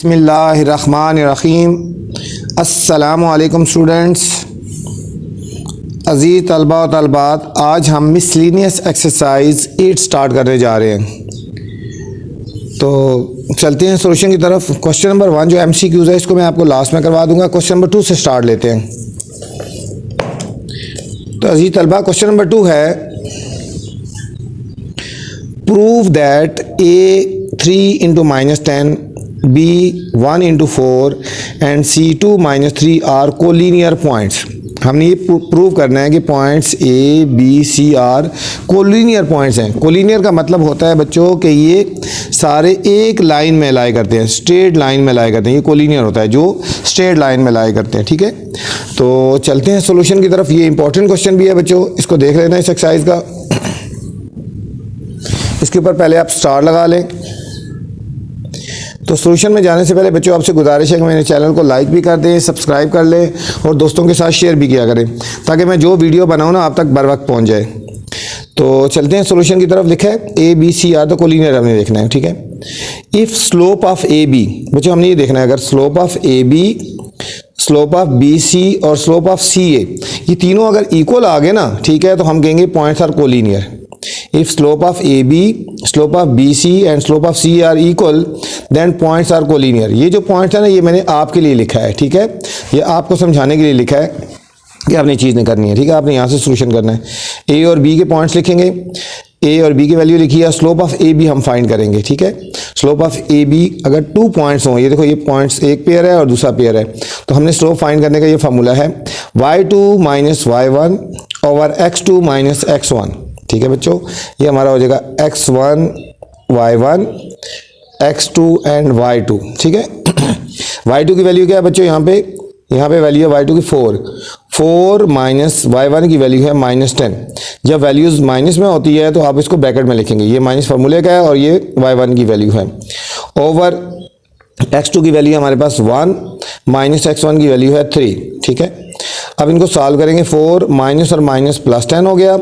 बिस्मिल्लाहिर्रहमानिर्रहीम। अस्सलामुअलैकुम स्टूडेंट्स, अज़ीज़ तलबा और तलबात, आज हम मिसलिनियस एक्सरसाइज 8 स्टार्ट करने जा रहे हैं। तो चलते हैं सोल्यूशन की तरफ। क्वेश्चन नंबर 1 जो MCQs है इसको मैं आपको लास्ट में करवा दूंगा। क्वेश्चन नंबर 2 से स्टार्ट लेते हैं। तो अज़ीज़ तलबा, क्वेश्चन नंबर 2 है, prove that A3 into -10 B1 into 4 and C2 -3 are collinear points. हमने ये प्रूव करना है कि points A B C are collinear points हैं। कोलिनियर का मतलब होता है बच्चों कि ये सारे एक लाइन में लाया करते हैं, स्ट्रेट लाइन में लाया करते हैं। ये कोलिनियर होता है जो स्ट्रेट लाइन में लाया करते हैं। ठीक है, तो चलते हैं सोल्यूशन की तरफ। ये इंपॉर्टेंट क्वेश्चन भी है बच्चों, इसको देख लेना इस एक्सरसाइज का। इसके ऊपर पहले आप स्टार लगा लें। तो सोल्यूशन में जाने से पहले बच्चों आपसे गुजारिश है कि मेरे चैनल को लाइक भी कर दें, सब्सक्राइब कर लें और दोस्तों के साथ शेयर भी किया करें ताकि मैं जो वीडियो बनाऊँ ना आप तक बर वक्त पहुँच जाए। तो चलते हैं सोल्यूशन की तरफ। लिखा है A B C R, तो कोलिनियर हमने देखना है। ठीक है, if slope of A B, बच्चों हमने ये देखना है अगर slope of A B, slope of B C और स्लोप ऑफ सी ए ये तीनों अगर इक्वल आ गए ना, ठीक है, तो हम कहेंगे points are collinear. If slope of A B, slope of B C and slope of C are equal then points are collinear. ये जो पॉइंट्स है ना, ये मैंने आपके लिए लिखा है। ठीक है, ये आपको समझाने के लिए लिखा है कि आपने चीज़ नहीं करनी है। ठीक है, आपने यहाँ से सोल्यूशन करना है। ए और बी के पॉइंट्स लिखेंगे, ए और बी की वैल्यू लिखी है, स्लोप ऑफ ए बी हम फाइंड करेंगे। ठीक है, स्लोप ऑफ ए बी अगर 2 पॉइंट्स हों, ये देखो ये पॉइंट्स एक पेयर है और दूसरा पेयर है, तो हमने स्लोप फाइंड करने का ये फार्मूला है y2 minus y1 over x2 minus x1। ठीक है बच्चों, ये हमारा हो जाएगा x1 y1 x2 and y2। ठीक है, y2 की वैल्यू क्या है बच्चों, यहाँ पे वैल्यू है y2 की 4 माइनस y1 की वैल्यू है -10। जब वैल्यूज़ माइनस में होती है तो आप इसको ब्रैकेट में लिखेंगे। ये माइनस फार्मूले का है और ये y1 की वैल्यू है ओवर x2 की वैल्यू हमारे पास 1 माइनस x1 की वैल्यू है 3। ठीक है, अब इनको सॉल्व करेंगे। 4 माइनस और माइनस प्लस 10 हो गया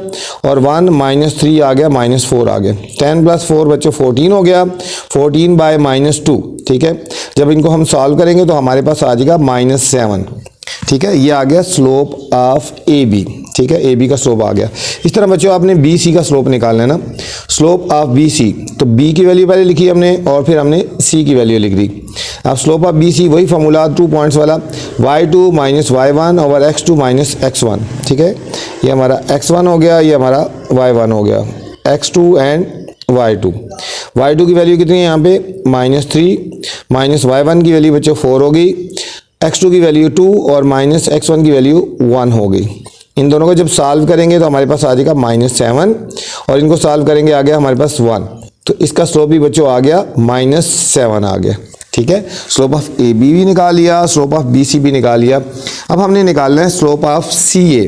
और 1 माइनस 3 आ गया, -4 आ गया। 10 प्लस 4 बच्चों 14 हो गया, 14 बाय -2। ठीक है, जब इनको हम सॉल्व करेंगे तो हमारे पास आ जाएगा -7। ठीक है, ये आ गया स्लोप ऑफ ए बी। ठीक है, ए बी का स्लोप आ गया। इस तरह बच्चों आपने बी सी का स्लोप निकालना है ना, स्लोप ऑफ बी सी, तो बी की वैल्यू पहले लिखी हमने और फिर हमने सी की वैल्यू लिख दी। अब स्लोप ऑफ बी सी वही फार्मूला 2 पॉइंट्स वाला, y2 minus y1 over x2 minus x1। ठीक है, ये हमारा x1 हो गया, ये हमारा y1 हो गया, x2 एंड y2। y2 की वैल्यू कितनी है यहाँ पे -3, माइनस y1 की वैल्यू बच्चों 4 हो गई, x2 की वैल्यू 2 और माइनस x1 की वैल्यू 1 हो गई। इन दोनों को जब सॉल्व करेंगे तो हमारे पास आ जाएगा -7 और इनको सॉल्व करेंगे आ गया हमारे पास 1। तो इसका स्लोप भी बच्चों आ गया -7 आ गया। ठीक है, स्लोप ऑफ ए बी भी निकाल लिया, स्लोप ऑफ बी सी भी निकाल लिया। अब हमने निकालना है स्लोप ऑफ सी ए।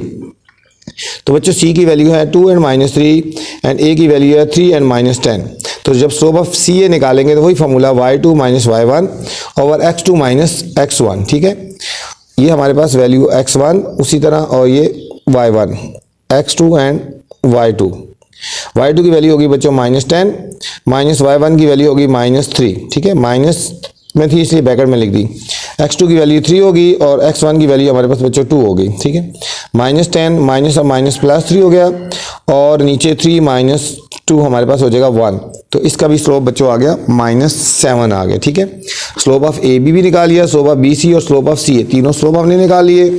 तो बच्चों सी की वैल्यू है 2 एंड -3 एंड ए की वैल्यू है 3 एंड -10। तो जब स्लोप ऑफ सी ए निकालेंगे तो वही formula y2 minus y1 over x2 minus x1। ठीक है, ये हमारे पास वैल्यू x1 उसी तरह और ये y1, x2 and y2। y2 की वैल्यू होगी बच्चों -10, माइनस y1 की वैल्यू होगी -3। ठीक है, माइनस में थी इसलिए ब्रैकेट में लिख दी। x2 की वैल्यू 3 होगी और x1 की वैल्यू हमारे पास बच्चों 2 होगी। ठीक है, -10 माइनस और माइनस प्लस 3 हो गया और नीचे 3 माइनस 2 हमारे पास हो जाएगा 1। तो इसका भी स्लोप बच्चों आ गया -7 आ गया। ठीक है, स्लोप ऑफ ए बी भी निकाल लिया, स्लोप ऑफ बी सी और स्लोप ऑफ सी ए, तीनों स्लोप हमने निकाल लिए।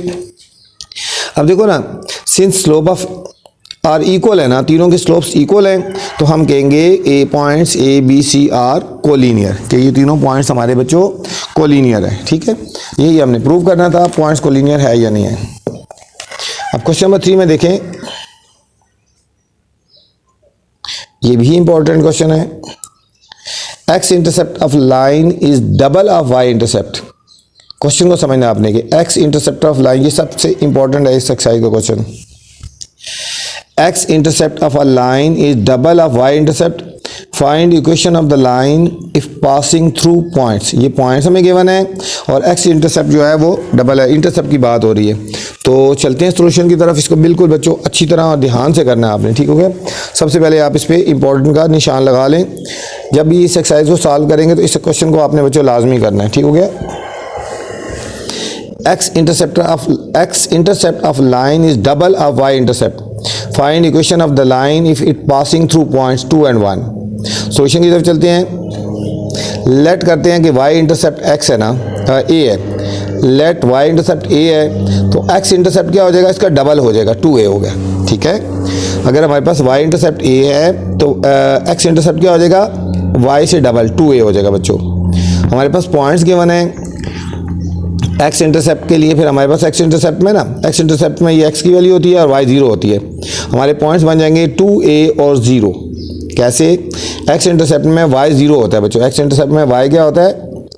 अब देखो ना, since slope of are equal है ना, तीनों के स्लोप्स इक्वल हैं, तो हम कहेंगे a points A B C are collinear, कि ये तीनों पॉइंट्स हमारे बच्चों कोलिनियर है। ठीक है, यही हमने प्रूव करना था, पॉइंट्स कोलिनियर है या नहीं है। अब क्वेश्चन नंबर 3 में देखें, ये भी इंपॉर्टेंट क्वेश्चन है। X intercept of line is double of Y intercept. Question को समझना आपने कि एक्स इंटरसेप्ट ऑफ लाइन, ये सबसे इंपॉर्टेंट है इस एक्सरसाइज का question. X intercept of a line is double of Y intercept find equation of the line if passing through points. ये पॉइंट्स हमें गिवन है और एक्स इंटरसेप्ट जो है वो डबल है, इंटरसेप्ट की बात हो रही है। तो चलते हैं सॉल्यूशन की तरफ। इसको बिल्कुल बच्चों अच्छी तरह और ध्यान से करना है आपने, ठीक हो गया। सबसे पहले आप इस पर इंपॉर्टेंट का निशान लगा लें। जब भी इस एक्सरसाइज को सॉल्व करेंगे तो इस क्वेश्चन को आपने बच्चों लाजमी करना है, ठीक हो गया। x intercept of line is double of y intercept. Find equation of the line if it passing through points 2 and 1. Solution की तरफ चलते हैं। लेट करते हैं कि y इंटरसेप्ट x है ना, a है। लेट y इंटरसेप्ट a है तो x इंटरसेप्ट क्या हो जाएगा, इसका डबल हो जाएगा, 2a हो गया, ठीक है। अगर हमारे पास y इंटरसेप्ट a है तो x इंटरसेप्ट क्या हो जाएगा, y से डबल 2a हो जाएगा बच्चों। हमारे पास पॉइंट्स गिवन है एक्स इंटरसेप्ट के लिए। फिर हमारे पास एक्स इंटरसेप्ट में ना, एक्स इंटरसेप्ट में ये एक्स की वैल्यू होती है और वाई 0 होती है। हमारे पॉइंट्स बन जाएंगे 2a और 0। कैसे, एक्स इंटरसेप्ट में वाई 0 होता है बच्चों, एक्स इंटरसेप्ट में वाई क्या होता है,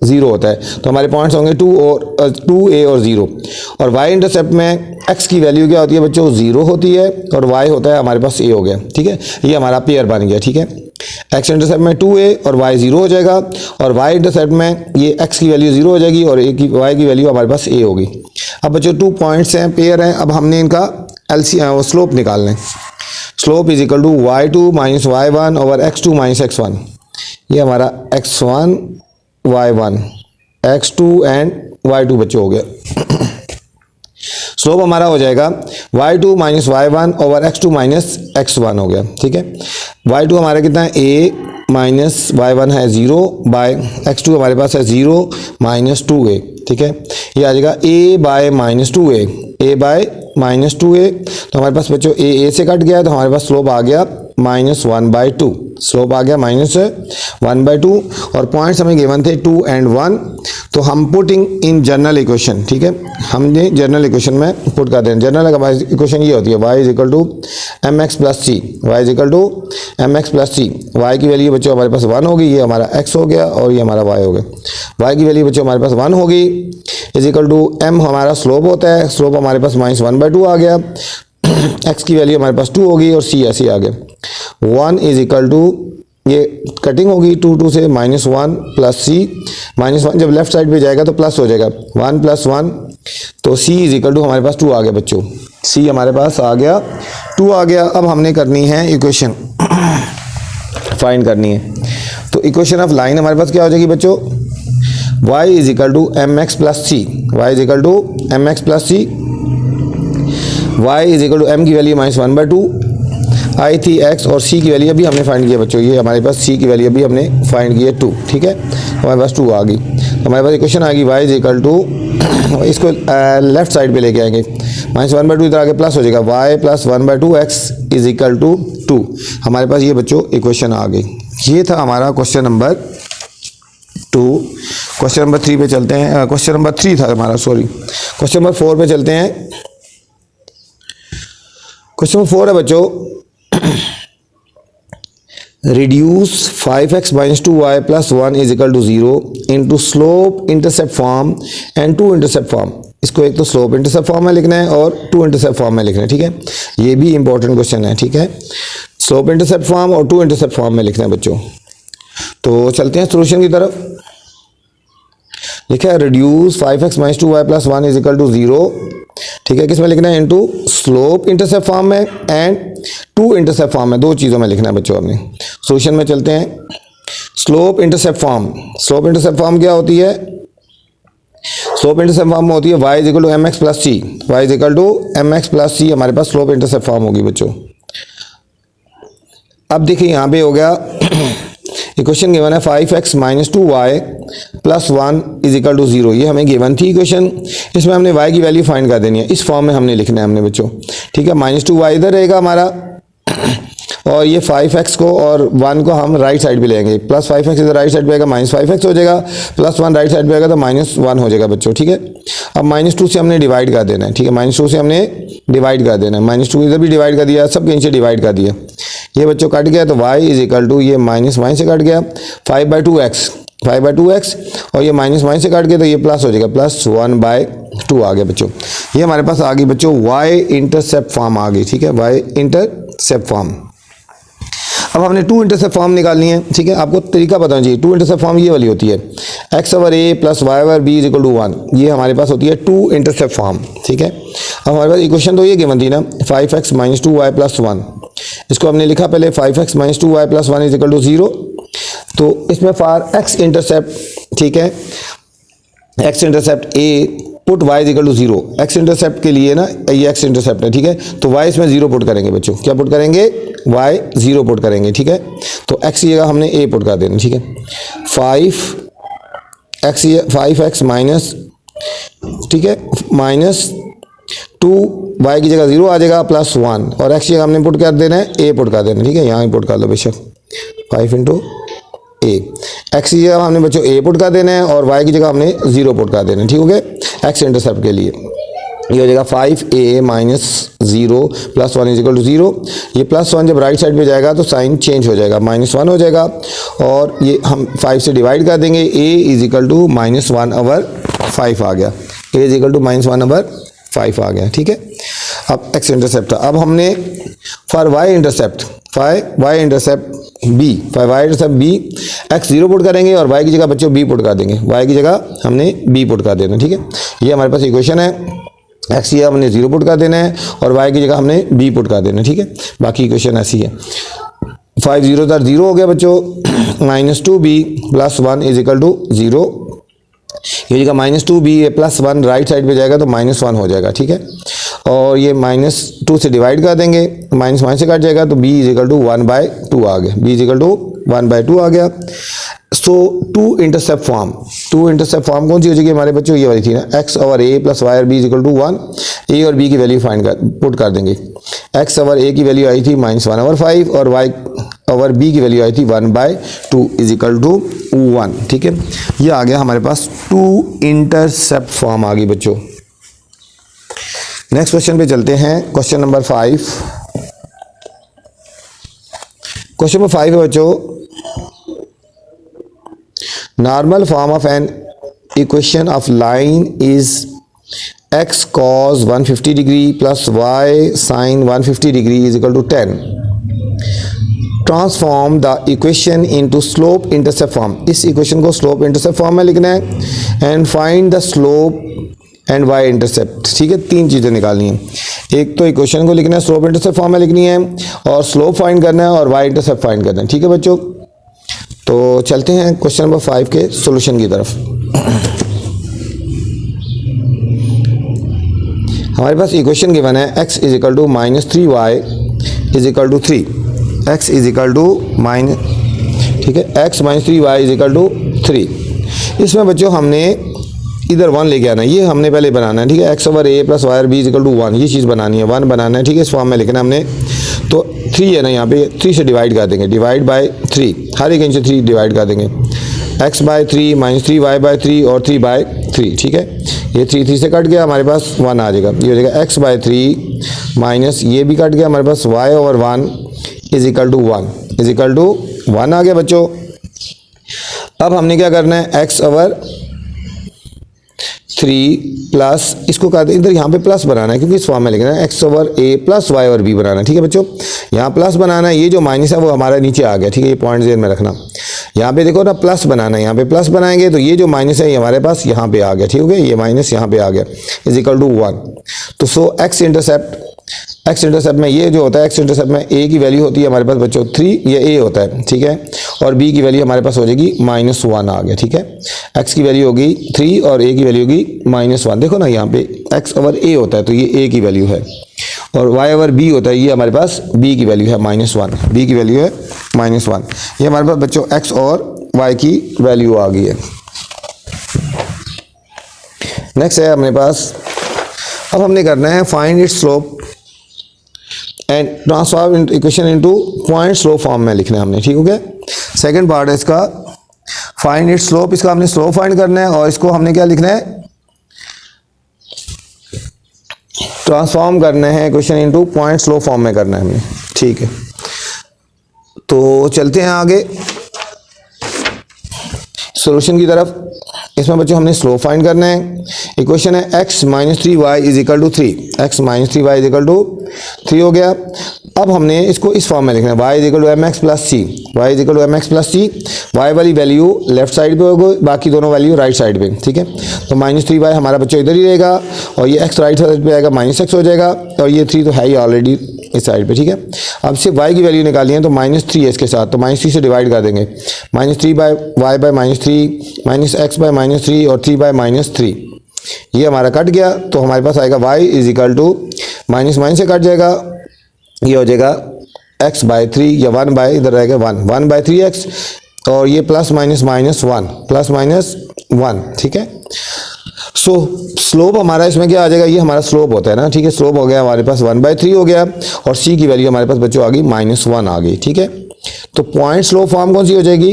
0 होता है। तो हमारे पॉइंट्स होंगे 2a और 0। और वाई इंटरसेप्ट में एक्स की वैल्यू क्या होती है बच्चों, 0 होती है और वाई होता है हमारे पास a हो गया, ठीक है। ये हमारा पेयर बन गया, ठीक है। एक्स इंटरसेप्ट में 2a और y 0 हो जाएगा और y इंटरसेप्ट में ये x की वैल्यू 0 हो जाएगी और y की वैल्यू हमारे पास a होगी। अब बच्चों 2 पॉइंट्स हैं, पेयर हैं। अब हमने इनका स्लोप निकालना है। Slope is equal to y2 minus y1 over x2 minus x1। ये हमारा x1 y1 x2 and y2 बच्चों हो गया। स्लोप हमारा हो जाएगा y2 minus y1 over x2 minus x1 हो गया, ठीक है। y2 हमारा कितना है, a माइनस y1 है 0 बाय x2 हमारे पास है 0 माइनस 2a, ठीक है। ये आ जाएगा a bye minus 2a, a bye minus 2a। तो हमारे पास बच्चों a से कट गया तो हमारे पास स्लोप आ गया -1/2। स्लोप आ गया -1/2 और पॉइंट्स हमें गिवन थे 2 एंड 1। तो हम पुटिंग इन जनरल इक्वेशन, ठीक है, हमने जनरल इक्वेशन में पुट कर दें। जनरल इक्वेशन ये होती है y is equal to mx plus C, Y is equal to mx plus C. Y की वैल्यू बच्चों हमारे पास 1 होगी, ये हमारा x हो गया और ये हमारा y हो गया। y की वैल्यू बच्चों हमारे पास 1 होगी इज इक्वल टू m हमारा स्लोप होता है, स्लोप हमारे पास -1/2 आ गया। x की वैल्यू हमारे पास 2 होगी और c ऐसे आ गया। 1 इज इक्वल टू, ये कटिंग होगी 2 से -1 प्लस सी, -1 जब लेफ्ट साइड पे जाएगा तो प्लस हो जाएगा 1 + 1। तो c इज इक्वल टू हमारे पास 2 आ गया बच्चों, c हमारे पास आ गया 2 आ गया। अब हमने करनी है इक्वेशन फाइंड करनी है। तो इक्वेशन ऑफ लाइन हमारे पास क्या हो जाएगी बच्चों, y is equal to mx plus C, y is equal to mx plus C. y is equal to m की वैल्यू -1/2 आई थी x और c की वैल्यू अभी हमने फाइंड किया बच्चों, ये हमारे पास c की वैल्यू अभी हमने फाइंड की है 2, ठीक है। हमारे पास 2 आ गई। तो हमारे पास इक्वेशन आ गई y इज इक्वल टू, इसको लेफ्ट साइड पे लेके आएंगे, -1/2 इधर आगे प्लस हो जाएगा, y + 1/2 x is equal to 2। हमारे पास ये बच्चों इक्वेशन आ गई। ये था हमारा क्वेश्चन नंबर 2। क्वेश्चन नंबर 3 पे चलते हैं। क्वेश्चन नंबर 3 था हमारा, सॉरी। क्वेश्चन नंबर 4 पे चलते हैं। क्वेश्चन नंबर 4 है बच्चों, reduce 5x minus 2y plus 1 is equal to 0 into slope intercept form and 2 intercept form। इसको एक तो स्लोप इंटरसेप्ट फॉर्म में लिखना है और 2 इंटरसेप्ट फॉर्म में लिखना है, ठीक है। ये भी इंपॉर्टेंट क्वेश्चन है, ठीक है। स्लोप इंटरसेप्ट फॉर्म और 2 इंटरसेप्ट फॉर्म में लिखना है बच्चों। तो चलते हैं सॉल्यूशन की तरफ। लिखा है reduce 5x minus 2y plus 1 is equal to 0, ठीक है। किसमें लिखना है, इनटू स्लोप इंटरसेप्ट फॉर्म में एंड 2 इंटरसेप्ट फॉर्म में, 2 चीज़ों में लिखना है बच्चों हमने। सॉल्यूशन में चलते हैं। Slope intercept form, slope intercept form क्या होती है, स्लोप इंटरसेप्ट फॉर्म में होती है y is equal to mx plus C, y is equal to mx plus c हमारे पास स्लोप इंटरसेप्ट फॉर्म होगी बच्चों। अब देखिए यहाँ पे हो गया इक्वेशन गिवन है 5x minus 2y plus 1 is equal to 0। ये हमें गिवन थी इक्वेशन, इसमें हमने y की वैल्यू फाइंड कर देनी है। इस फॉर्म में हमने लिखना है हमने बच्चों, ठीक है। -2y इधर रहेगा हमारा और ये 5x को और 1 को हम राइट साइड पे लेंगे। प्लस 5x इधर राइट साइड पे आएगा, -5x हो जाएगा, प्लस 1 राइट साइड पे आएगा तो -1 हो जाएगा बच्चों, ठीक है। अब -2 से हमने डिवाइड कर देना है, ठीक है। -2 से हमने डिवाइड कर देना है, -2 इधर भी डिवाइड कर दिया, सब के नीचे डिवाइड कर दिया। ये बच्चों कट गया तो y इज इक्वल टू, ये -y से कट गया 5/2x और ये -y से कट गया तो ये प्लस हो जाएगा, +1/2 आ गया बच्चों। ये हमारे पास आ गई बच्चों y इंटरसेप्ट फॉर्म आ गई, ठीक है, y इंटरसेप्ट फॉर्म। अब हमने टू इंटरसेप्ट फॉर्म निकालनी है, ठीक है। आपको तरीका पता चाहिए। टू इंटरसेप्ट फॉर्म ये वाली होती है, X over A plus Y over B is equal to 1। ये हमारे पास होती है टू इंटरसेप्ट फॉर्म, ठीक है। अब हमारे पास इक्वेशन तो ये गिवन थी ना, 5x माइनस 2y प्लस 1। इसको हमने लिखा पहले 5x minus 2y plus 1 is equal to 0। तो इसमें फॉर एक्स इंटरसेप्ट, ठीक है, X intercept A put y is equal to 0। X intercept के लिए ना ये एक्स इंटरसेप्ट है, ठीक है। तो y इसमें 0 पुट करेंगे बच्चों। क्या पुट करेंगे? y 0 पुट करेंगे, ठीक है। तो x की जगह हमने a पुट कर देना, ठीक है। 5x माइनस, ठीक है, माइनस 2y की जगह 0 आ जाएगा प्लस 1, और x की जगह हमने पुट कर देना है a पुट कर देना, ठीक है। यहाँ पुट कर लो बेशक 5 इंटू a। एक्स की जगह हमने बच्चों a पुट कर देना है और y की जगह हमने 0 पुट कर देना है, ठीक हो गया। एक्स इंटरसेप्ट के लिए ये हो जाएगा 5a minus 0 plus 1 is equal to 0। ये प्लस 1 जब राइट साइड पे जाएगा तो साइन चेंज हो जाएगा, -1 हो जाएगा, और ये हम 5 से डिवाइड कर देंगे। a is equal to -1 over 5 आ गया। a is equal to -1 over 5 आ गया, ठीक है। अब एक्स इंटरसेप्ट था। अब हमने for y intercept B, y intercept B, x 0 put करेंगे और y की जगह बच्चों b पुट कर देंगे। y की जगह हमने b पुट कर देना, ठीक है। ये हमारे पास इक्वेशन है। x की जगह हमने 0 पुट कर देना है और y की जगह हमने b पुट कर देना, ठीक है। बाकी इक्वेशन ऐसी है। 5 0 0 हो गया बच्चों, -2b plus 1 is equal to 0। ये जगह -2b है प्लस 1 राइट साइड पे जाएगा तो -1 हो जाएगा, ठीक है। और ये -2 से डिवाइड कर देंगे, -1 से कट जाएगा तो b इज इक्वल टू 1/2 आ गया। b इज इक्वल टू 1/2 आ गया। सो टू इंटरसेप्ट फॉर्म कौन सी हो जाएगी हमारे बच्चों? ये वाली थी ना, x over a plus Y और b is equal to 1। a और b की वैल्यू पुट कर देंगे। x ओवर a की वैल्यू आई थी -1 ओवर 5 और y ओवर b की वैल्यू आई थी 1/2 इज इक्वल टू 1, ठीक है। ये आ गया हमारे पास टू इंटरसेप्ट फॉर्म आ गई बच्चों। नेक्स्ट क्वेश्चन पे चलते हैं, क्वेश्चन नंबर 5। क्वेश्चन नंबर 5 है बच्चों, normal form of an equation of line is x cos 150 degree plus y sin 150 degree is equal to 10। Transform the equation into slope intercept form. इस equation को slope intercept form में लिखना है and find the slope and y intercept, ठीक है। तीन चीज़ें निकालनी है। एक तो इक्वेशन को लिखना है, स्लोप इंटरसेप्ट फॉर्म में लिखनी है, और स्लोप फाइंड करना है और y इंटरसेप्ट फाइंड करना है, ठीक है बच्चों। तो चलते हैं क्वेश्चन नंबर 5 के सॉल्यूशन की तरफ। हमारे पास इक्वेशन गिवन है x is equal to -3y is equal to 3। x is equal to ठीक है, x -3y is equal to 3। इसमें बच्चों हमने इधर 1 लेके आना है, ये हमने पहले बनाना है, ठीक है। x over a plus Y और b इज इक्वल टू 1, ये चीज़ बनानी है, 1 बनाना है, ठीक है। इस फॉर्म में लिखना हमने। तो 3 है ना, यहाँ पे 3 से डिवाइड कर देंगे, डिवाइड बाय 3, हर एक इंच से 3 डिवाइड कर देंगे। x/3 -3y/3 और 3/3, ठीक है। ये 3 से कट गया, हमारे पास 1 आ जाएगा। ये हो जाएगा x/3 माइनस ये भी कट गया, हमारे पास y over 1 is equal to 1 आ गया बच्चों। अब हमने क्या करना है, x ओवर 3 प्लस इसको कर दे, इधर यहाँ पे प्लस बनाना है क्योंकि इस फॉर्म में लिखना है x over a plus y over b बनाना है, ठीक है बच्चों। यहाँ प्लस बनाना है, ये जो माइनस है वो हमारा नीचे आ गया, ठीक है। ये पॉइंट जेन में रखना। यहाँ पे देखो ना, प्लस बनाना है, यहाँ पे प्लस बनाएंगे तो ये जो माइनस है ये हमारे पास यहाँ पे आ गया, ठीक है। ये माइनस यहाँ पे आ गया इज इक्वल टू 1। तो सो एक्स इंटरसेप्ट में ये जो होता है, x इंटरसेप्ट में a की वैल्यू होती है हमारे पास बच्चों 3, ये a होता है, ठीक है। और b की वैल्यू हमारे पास हो जाएगी -1 आ गया, ठीक है। x की वैल्यू होगी 3 और a की वैल्यू होगी -1। देखो ना, यहाँ पे x ओवर a होता है तो ये a की वैल्यू है, और y ओवर b होता है, ये हमारे पास b की वैल्यू है -1, b की वैल्यू है -1। ये हमारे पास बच्चों x और y की वैल्यू आ गई है। नेक्स्ट है हमारे पास, अब हमने करना है find its slope and transform equation into point slope form में लिखना है हमने, ठीक हो गया। सेकंड पार्ट है इसका फाइंड इट्स स्लोप, इसका हमने स्लोप फाइंड करना है और इसको हमने क्या लिखना है, ट्रांसफॉर्म करना है equation into point slope form में करना है हमने, ठीक है। तो चलते हैं आगे सॉल्यूशन की तरफ। इसमें बच्चों हमने स्लोप फाइंड करना है। इक्वेशन है x -3y is equal to 3, x -3y is equal to 3 हो गया। अब हमने इसको इस फॉर्म में लिखना है, y is equal to M X plus C, Y is equal to M X plus C. Y वाली वैल्यू लेफ्ट साइड पे होगी, बाकी दोनों वैल्यू राइट साइड पे, ठीक है। तो -3y हमारा बच्चा इधर ही रहेगा और ये x राइट साइड पे आएगा, -x हो जाएगा और ये 3 तो है ही ऑलरेडी इस साइड पे, ठीक है। अब सिर्फ y की वैल्यू निकाली है तो -3 है इसके साथ, तो -3 से डिवाइड कर देंगे, -3 by y by -3 -x by -3 और 3 बाय -3, ये हमारा कट गया। तो हमारे पास आएगा y is equal to minus से कट जाएगा, ये हो जाएगा x बाय 3 या 1 बाय इधर रहेगा 1 बाय 3x और ये प्लस माइनस -1, ठीक है। सो स्लोप हमारा इसमें क्या आ जाएगा, ये हमारा स्लोप होता है ना, ठीक है। स्लोप हो गया हमारे पास 1/3 हो गया और c की वैल्यू हमारे पास बच्चों आ गई -1 आ गई, ठीक है। तो पॉइंट स्लोप फॉर्म कौन सी हो जाएगी,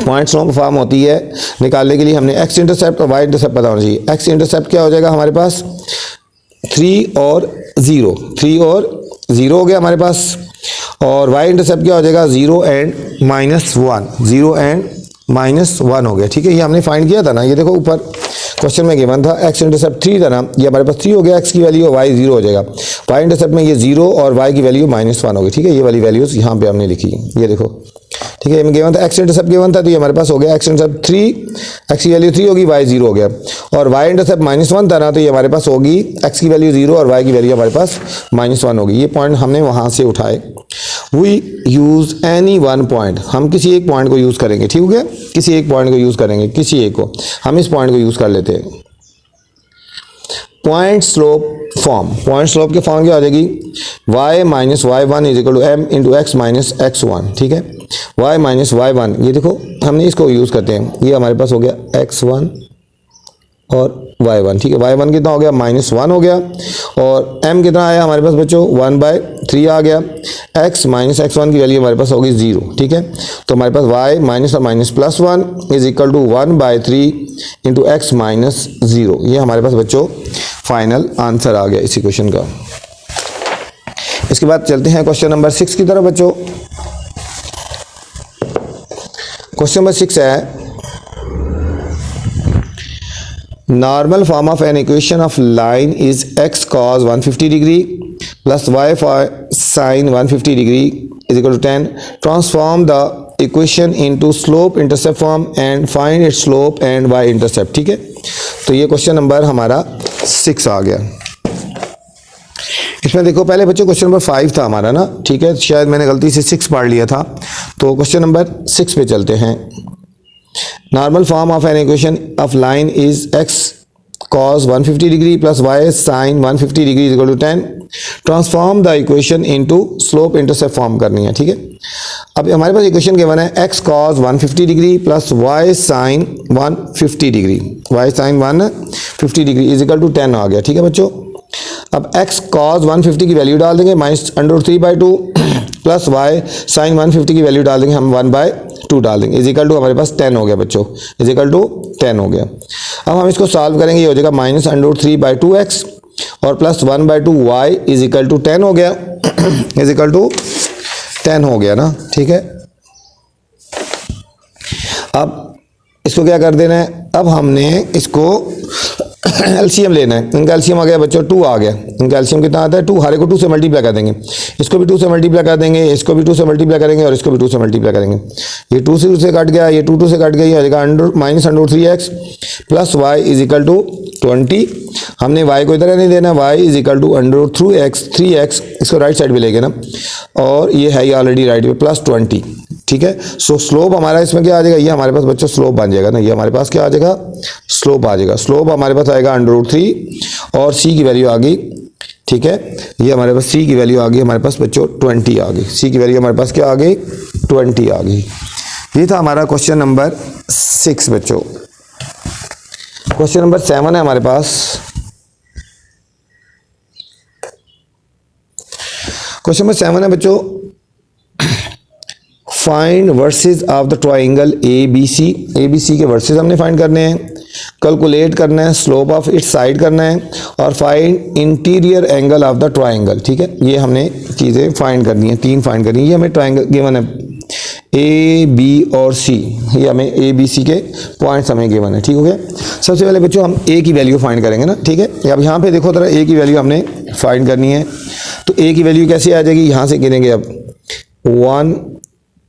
पॉइंट स्लोप फॉर्म होती है निकालने के लिए हमने x इंटरसेप्ट और y इंटरसेप्ट पता होना चाहिए। x इंटरसेप्ट क्या हो जाएगा हमारे पास 3 और 0 हो गया हमारे पास, और y इंटरसेप्ट क्या हो जाएगा 0 एंड -1 हो गया, ठीक है। ये हमने फाइंड किया था ना, ये देखो ऊपर क्वेश्चन में गिवन था x इंटरसेप्ट 3 था ना, ये हमारे पास 3 हो गया x की वैल्यू, y 0 हो जाएगा। y इंटरसेप्ट में ये 0 और y की वैल्यू -1 होगी, ठीक है। ये वाली वैल्यूज यहाँ पे हमने लिखी, ये देखो, ठीक है। ये गिवन था x इंटरसेप्ट गिवन था, तो ये हमारे पास हो गया x इंटरसेप्ट 3, x की वैल्यू 3 होगी, y 0 हो गया, और y इंटरसेप्ट -1 था ना, तो ये हमारे पास होगी x की वैल्यू 0 और y की वैल्यू हमारे पास -1 होगी। ये पॉइंट हमने वहाँ से उठाए। We use any one point, हम किसी एक पॉइंट को यूज़ करेंगे, ठीक हो गया, किसी एक पॉइंट को यूज़ करेंगे, किसी एक को हम इस पॉइंट को यूज़ कर लेते हैं। Point slope form, point slope के फॉर्म क्या आ जाएगी, y minus y1 is equal to m into x minus x1, ठीक है। y माइनस y1, ये देखो हमने इसको यूज़ करते हैं, ये हमारे पास हो गया x1 और y1, ठीक है। y1 कितना हो गया -1 हो गया, और m कितना आया हमारे पास बच्चों 1/3 आ गया, x माइनस x1 की वैल्यू हमारे पास होगी 0, ठीक है। तो हमारे पास y माइनस और minus plus 1 is equal to 1/3 into x minus 0, ये हमारे पास बच्चों फाइनल आंसर आ गया इसी क्वेश्चन का। इसके बाद चलते हैं क्वेश्चन नंबर 6 की तरफ बच्चों। क्वेश्चन नंबर 6 है, normal form of an equation of line is x cos 150 degree plus y sin 150 degree is equal to 10। Transform the equation into slope intercept form and find its slope and y intercept, ठीक है। तो ये question number हमारा 6 आ गया। इसमें देखो पहले बच्चों क्वेश्चन नंबर 5 था हमारा ना, ठीक है, शायद मैंने गलती से 6 पढ़ लिया था, तो क्वेश्चन नंबर 6 पे चलते हैं। Normal form of an equation of line is x cos 150 degree plus y sin 150 degree is equal to 10। Transform the equation into slope intercept form करनी है, ठीक है। अब हमारे पास इक्वेशन गिवन है x cos 150 degree plus y sin 150 degree, y sin 150 degree is equal to 10 आ गया, ठीक है बच्चों। अब x cos 150 की वैल्यू डाल देंगे -√3/2 प्लस y sin 150 की वैल्यू डाल देंगे हम 1/2 डाल देंगे, इज इक्वल टू हमारे पास 10 हो गया बच्चों, इज इक्वल टू 10 हो गया। अब हम इसको सॉल्व करेंगे, ये हो जाएगा -√3/2x और plus 1/2y is equal to 10 हो गया, इज इक्वल टू 10 हो गया ना, ठीक है। अब इसको क्या कर देना है, अब हमने इसको एलसीएम लेना है। इनका एलसीएम आ गया बच्चों 2 आ गया, इनका एलसीएम कितना आता है 2, हर एक को 2 से मल्टीप्लाई कर देंगे, इसको भी 2 से मल्टीप्लाई कर देंगे, इसको भी 2 से मल्टीप्लाई करेंगे और इसको भी 2 से मल्टीप्लाई करेंगे। ये 2 से कट गया, ये 2 से कट गया, ये हो जाएगा -√3x plus y is equal to 20। हमने y को इधर नहीं देना, y is equal to √3x, इसको राइट साइड पे लेके ना, और ये है ये ऑलरेडी राइट पे प्लस 20, ठीक है। सो स्लोप हमारा इसमें क्या आ जाएगा, ये हमारे पास बच्चों स्लोप बन जाएगा ना, ये हमारे पास क्या आ जाएगा स्लोप आ जाएगा। स्लोप हमारे पास आएगा √3 और c की वैल्यू आ गई, ठीक है। ये हमारे पास c की वैल्यू आ गई हमारे पास बच्चों 20 आ गई, c की वैल्यू हमारे पास क्या आ गई 20 आ गई। ये था हमारा क्वेश्चन नंबर 6 बच्चों। क्वेश्चन नंबर 7 है हमारे पास। क्वेश्चन नंबर 7 है बच्चों, find versus of the triangle ABC के वर्सेस हमने फाइंड करने हैं, कैलकुलेट करना है, स्लोप ऑफ इट्स साइड करना है, और find interior angle of the triangle, ठीक है। ये हमने चीज़ें फाइंड करनी है, 3 फाइंड करनी है। ये हमें ट्राइंगल गिवन है A, B और C, ये हमें A, B, C के पॉइंट्स हमें गिवन है, ठीक हो गया। सबसे पहले बच्चों हम A की वैल्यू फाइंड करेंगे ना, ठीक है। अब यहाँ पे देखो जरा A की वैल्यू हमने फाइंड करनी है। तो ए की वैल्यू कैसे आ जाएगी, यहाँ से गिनेंगे अब 1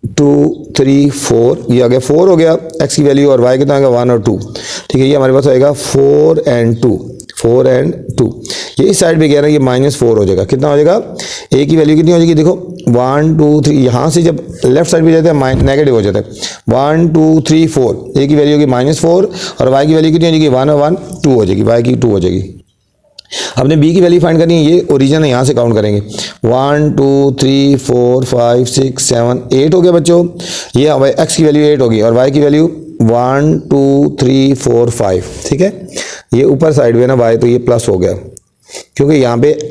2 3 4, ये आ गया 4 हो गया एक्स की वैल्यू, और वाई कितना आ गया 1 और 2। ठीक है, ये हमारे पास आएगा 4 and 2, 4 and 2। ये इस साइड पे गया ना, ये -4 हो जाएगा। कितना हो जाएगा, ए की वैल्यू कितनी हो जाएगी, देखो 1 2 3, यहाँ से जब लेफ्ट साइड पे जाते हैं नेगेटिव हो जाता है। 1 2 3 4, ए की वैल्यू होगी -4 और वाई की वैल्यू कितनी हो जाएगी 1 और 1 2 हो जाएगी, वाई की 2 हो जाएगी। हमने बी की वैल्यू फाइंड करनी है, ये ओरिजिन है, यहाँ से काउंट करेंगे 1 2 3 4 5 6 7 8 हो गया बच्चों। ये हमारे एक्स की वैल्यू 8 होगी और वाई की वैल्यू 1 2 3 4 5। ठीक है, ये ऊपर साइड में ना वाई, तो ये प्लस हो गया, क्योंकि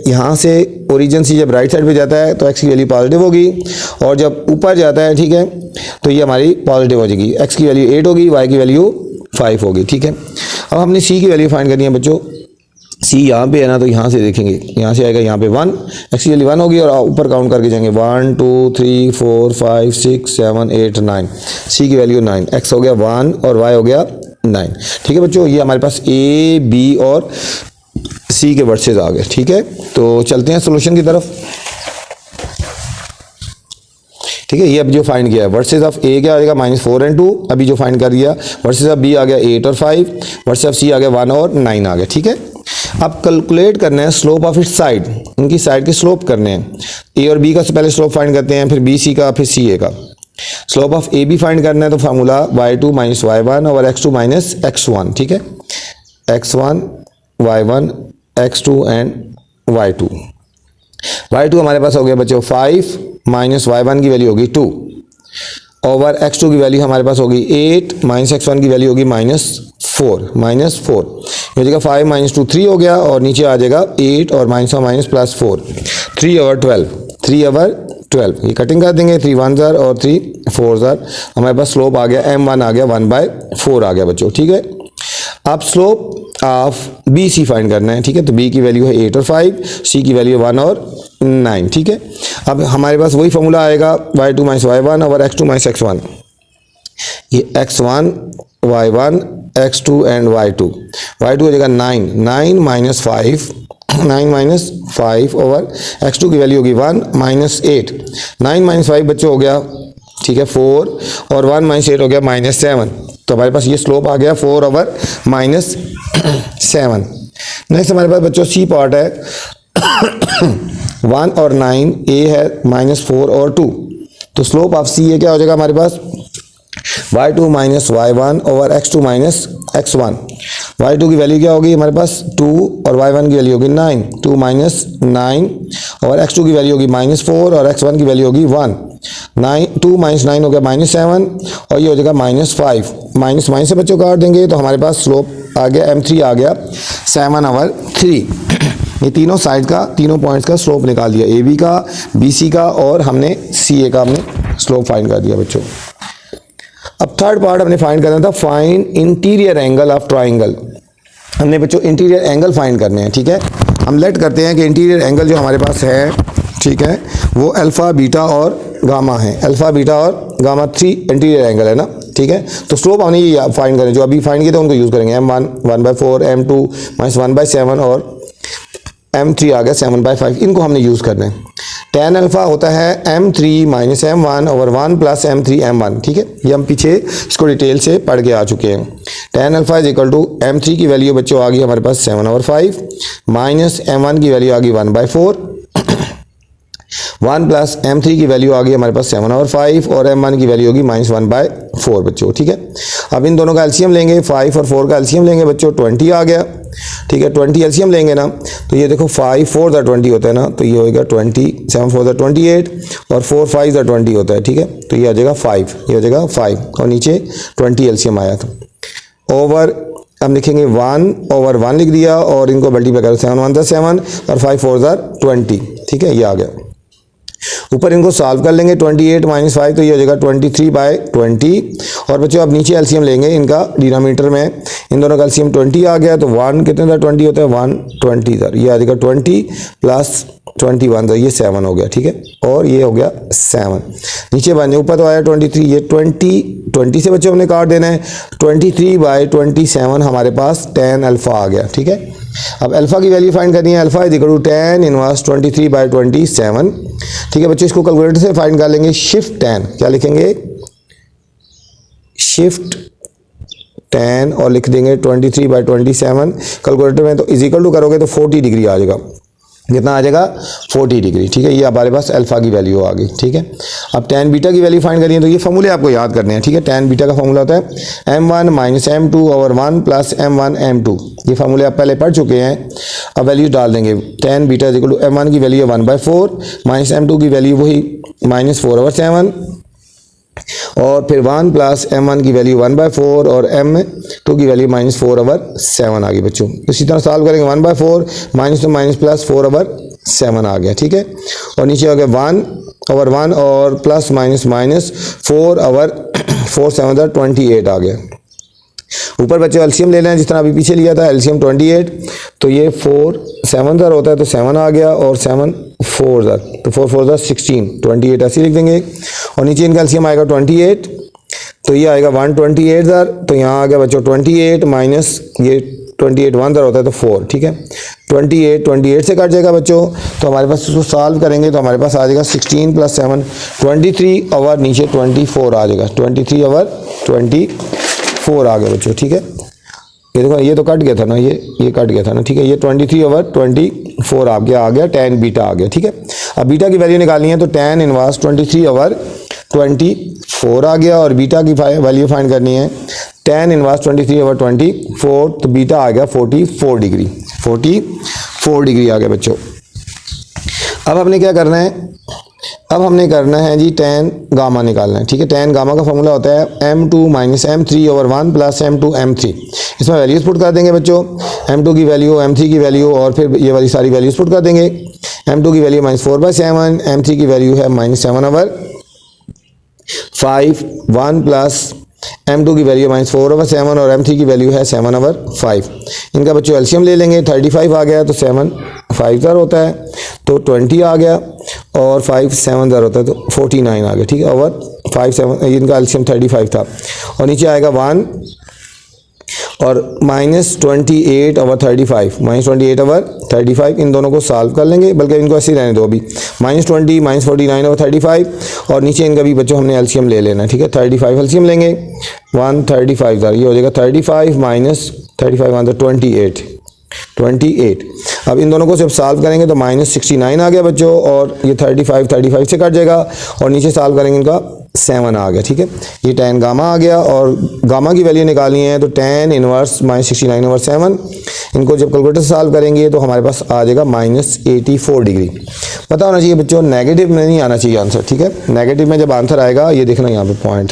यहाँ से ओरिजिन से जब राइट साइड पे जाता है तो एक्स की वैल्यू पॉजिटिव होगी, और जब ऊपर जाता है, ठीक है, तो ये हमारी पॉजिटिव हो जाएगी। एक्स की वैल्यू 8 होगी, वाई की वैल्यू 5 होगी। ठीक है, अब हमने सी की वैल्यू फाइंड करनी है बच्चों। सी यहाँ पे है ना, तो यहाँ से देखेंगे, यहाँ से आएगा यहाँ पे 1, एक्स की वैल्यू 1 होगी, और ऊपर काउंट करके जाएंगे 1 2 3 4 5 6 7 8 9। सी की वैल्यू 9, एक्स हो गया 1 और वाई हो गया 9। ठीक है बच्चों, ये हमारे पास ए बी और सी के वर्सेस आ गए। ठीक है, तो चलते हैं सोल्यूशन की तरफ। ठीक है, ये अब जो फाइंड किया है वर्सेस ऑफ ए क्या आ जाएगा -4 and 2, अभी जो फाइंड कर दिया। वर्सेस ऑफ बी आ गया 8 और 5, वर्सेस ऑफ सी आ गया 1 और 9 आ गया। ठीक है, अब कैलकुलेट करना है स्लोप ऑफ इट्स साइड, उनकी साइड के स्लोप करने हैं। ए और बी का पहले स्लोप फाइंड करते हैं, फिर बी सी का, फिर सी ए का। Slope of A B find करना है, तो फार्मूला y2 - y1 और x2 - x1। ठीक है, x1 y1 x2 and y2। y2 हमारे पास हो गया बच्चों 5 - y1 की वैल्यू होगी 2 ओवर x2 की वैल्यू हमारे पास होगी 8 - x1 की वैल्यू होगी -4 हो जाएगा 5 - 2 3 हो गया, और नीचे आ जाएगा 8 और -4 3 ओवर 12। ये कटिंग कर देंगे, 3 1s और 3 4s। हमारे पास स्लोप आ गया m1 आ गया 1/4 आ गया बच्चों। ठीक है, अब slope of B C find करना है। ठीक है, तो बी की वैल्यू है 8 और 5, सी की वैल्यू 1 और 9। ठीक है, अब हमारे पास वही फॉर्मूला आएगा y2 - y1 और x2 - x1। ये x1 y1 x2 and y2 हो जाएगा 9 - 5 ओवर x2 की वैल्यू होगी 1 - 8। 9 - 5 बच्चों हो गया, ठीक है, 4 और 1 - 8 हो गया -7। तो हमारे पास ये स्लोप आ गया 4 ओवर -7। नेक्स्ट हमारे पास बच्चों सी पार्ट है 1 और 9, ए है -4 और 2। तो स्लोप ऑफ सी ए क्या हो जाएगा हमारे पास y2 - y1 over x2 - x1। y2 की वैल्यू क्या होगी हमारे पास 2 और y1 की वैल्यू होगी 9, 2 - 9 और x2 की वैल्यू होगी -4 और x1 की वैल्यू होगी 1। 2 - 9 हो गया -7 और ये हो जाएगा -5। माइनस से बच्चों काट देंगे तो हमारे पास स्लोप आ गया m3 आ गया 7/3। ये तीनों साइड का, तीनों पॉइंट्स का स्लोप निकाल दिया, ए बी का, बी सी का, और हमने सी ए का हमने स्लोप फाइंड कर दिया बच्चों। अब थर्ड पार्ट हमने फाइंड करना था, find interior angle of triangle. हमने बच्चों इंटीरियर एंगल फाइंड करने हैं। ठीक है, हम लेट करते हैं कि इंटीरियर एंगल जो हमारे पास है, ठीक है, वो अल्फ़ा बीटा और गामा है। अल्फ़ा बीटा और गामा 3 इंटीरियर एंगल है ना। ठीक है, तो स्लोप हमने ये फाइंड करें, जो अभी फाइंड किए थे उनको यूज़ करेंगे। m1 1/4, m2 -1/7 और m3 आ गया 7/5, इनको हमने यूज़ करना है। tan अल्फ़ा होता है m3 - m1 over 1 + m3 m1। ठीक है, ये हम पीछे इसको डिटेल से पढ़ के आ चुके हैं। tan अल्फ़ा = m3 की वैल्यू बच्चों आ गई हमारे पास 7/5 माइनस m1 की वैल्यू आ गई 1/4, 1 + m3 की वैल्यू आ गई हमारे पास 7/5 और m1 की वैल्यू होगी -1/4 बच्चों। ठीक है, अब इन दोनों का एलसीएम लेंगे, 5 और 4 का एलसीएम लेंगे बच्चों, 20 आ गया। ठीक है, 20 एलसीएम लेंगे ना, तो ये देखो 5 4 * 20 होता है ना, तो ये होगा 20, 7 4 * 28 और 4 5 * 20 होता है। ठीक है, तो ये आ जाएगा 5, ये हो जाएगा 5 और नीचे 20 एलसीएम आया था। ओवर हम लिखेंगे 1 ओवर 1 लिख दिया और इनको मल्टीप्लाई करो, 7 1 = 7 और 5 4 = 20। ठीक है, ये आ गया। ऊपर इनको सॉल्व कर लेंगे, 28 माइनस 5 तो ये हो जाएगा 23/20। और बच्चों अब नीचे एलसीएम लेंगे इनका डिनोमिनेटर में, इन दोनों का एलसीएम 20 आ गया तो 1 कितने था 20 होता है 120 था, ये आ जाएगा 20 प्लस 21 था, ये 7 हो गया, ठीक है, और ये हो गया 7। नीचे बन जाए, ऊपर तो आया 23, ये 20 से बच्चों हमने काट देना है, 23/27 हमारे पास tan अल्फ़ा आ गया, ठीक है। अब अल्फ़ा की वैल्यू फाइंड करनी है, alpha is equal to tan inverse 23/27, ठीक है बच्चों। इसको कैलकुलेटर से फाइंड कर लेंगे, शिफ्ट tan, क्या लिखेंगे शिफ्ट tan और लिख देंगे 23/27, कैलकुलेटर में तो इज इक्वल टू करोगे तो 40 डिग्री आ जाएगा, कितना आ जाएगा 40 डिग्री, ठीक है। ये हमारे पास अल्फ़ा की वैल्यू आ गई, ठीक है। अब tan बीटा की वैल्यू फाइंड करिए तो ये फॉर्मूले आपको याद करने हैं, ठीक है। tan बीटा का फॉर्मूला होता है m1 minus m2 over 1 plus m1 m2, ये फॉर्मूले आप पहले पढ़ चुके हैं। अब वैल्यू डाल देंगे, tan beta is equal to m1 की वैल्यू है 1/4 माइनस m2 की वैल्यू वही -4/7 और फिर 1 प्लस m1 की वैल्यू 1/4 और m2 की वैल्यू -4/7 आ गई बच्चों। इसी तरह सॉल्व करेंगे, 1/4 माइनस तो माइनस प्लस 4/7 आ गया, ठीक है। और नीचे हो गया 1/1 और प्लस माइनस माइनस 4/4 28 आ गया। ऊपर बच्चों एलसीएम ले लें जिस तरह अभी पीछे लिया था, एलसीएम 28 तो ये 4 7 दर होता है तो 7 आ गया और 7 4 दर तो 4 4 दर 16, 28 ऐसे लिख देंगे। और नीचे इनका एलसीएम आएगा 28 तो ये आएगा 128 दर, तो यहाँ आ गया बच्चों 28 माइनस ये 28 1 दर होता है तो 4, ठीक है। 28 से कट जाएगा बच्चों, तो हमारे पास इसको सॉल्व करेंगे तो हमारे पास आ जाएगा 16 प्लस 7 23 और नीचे 24 आ जाएगा, 23 और 24 आ गया बच्चों, ठीक है। ये देखो ये तो कट गया था ना, ये कट गया था ना, ठीक है। ये 23 और 24 आ गया tan बीटा आ गया, ठीक है। अब बीटा की वैल्यू निकालनी है तो tan इनवर्स 23 और 24 आ गया और बीटा की वैल्यू फाइंड करनी है tan इनवर्स 23 और 24 तो बीटा आ गया 44 डिग्री, 44 डिग्री आ गया बच्चों। अब हमने क्या करना है, अब हमने करना है जी tan गामा निकालना है, ठीक है। tan गामा का फॉर्मूला होता है m2 minus m3 over 1 plus m2 m3। इसमें वैल्यूज पुट कर देंगे बच्चों, m2 की वैल्यू m3 की वैल्यू और फिर ये वाली सारी वैल्यूज पुट कर देंगे। m2 की वैल्यू -4/7, m3 की वैल्यू है -7/5, 1 प्लस m2 की वैल्यू -4/7 और m3 की वैल्यू है 7/5। इनका बच्चों एलसीएम ले लेंगे, 35 आ गया तो 7 5 दर होता है तो 20 आ गया और 5 7 दर होता है तो 49 आ गया, ठीक है। और 5 7 इनका एलसीएम 35 था और नीचे आएगा 1 और -28 और 35, -28 और 35 इन दोनों को सॉल्व कर लेंगे, बल्कि इनको ऐसे ही रहने दो अभी, -20 -49 और 35 और नीचे इनका भी बच्चों हमने एलसीएम ले लेना है, ठीक है। 35 एलसीएम लेंगे, 135 ये हो जाएगा 35 माइनस 35 वन 28। अब इन दोनों को जब सॉल्व करेंगे तो -69 आ गया बच्चों और ये 35 से कट जाएगा और नीचे सॉल्व करेंगे इनका 7 आ गया, ठीक है। ये tan गामा आ गया और गामा की वैल्यू निकालनी है तो tan इनवर्स -69 ओवर 7, इनको जब कैलकुलेटर से सॉल्व करेंगे तो हमारे पास आ जाएगा -84 डिग्री। पता होना चाहिए बच्चों नेगेटिव में नहीं आना चाहिए आंसर, ठीक है। नेगेटिव में जब आंसर आएगा ये देखना यहाँ पे पॉइंट,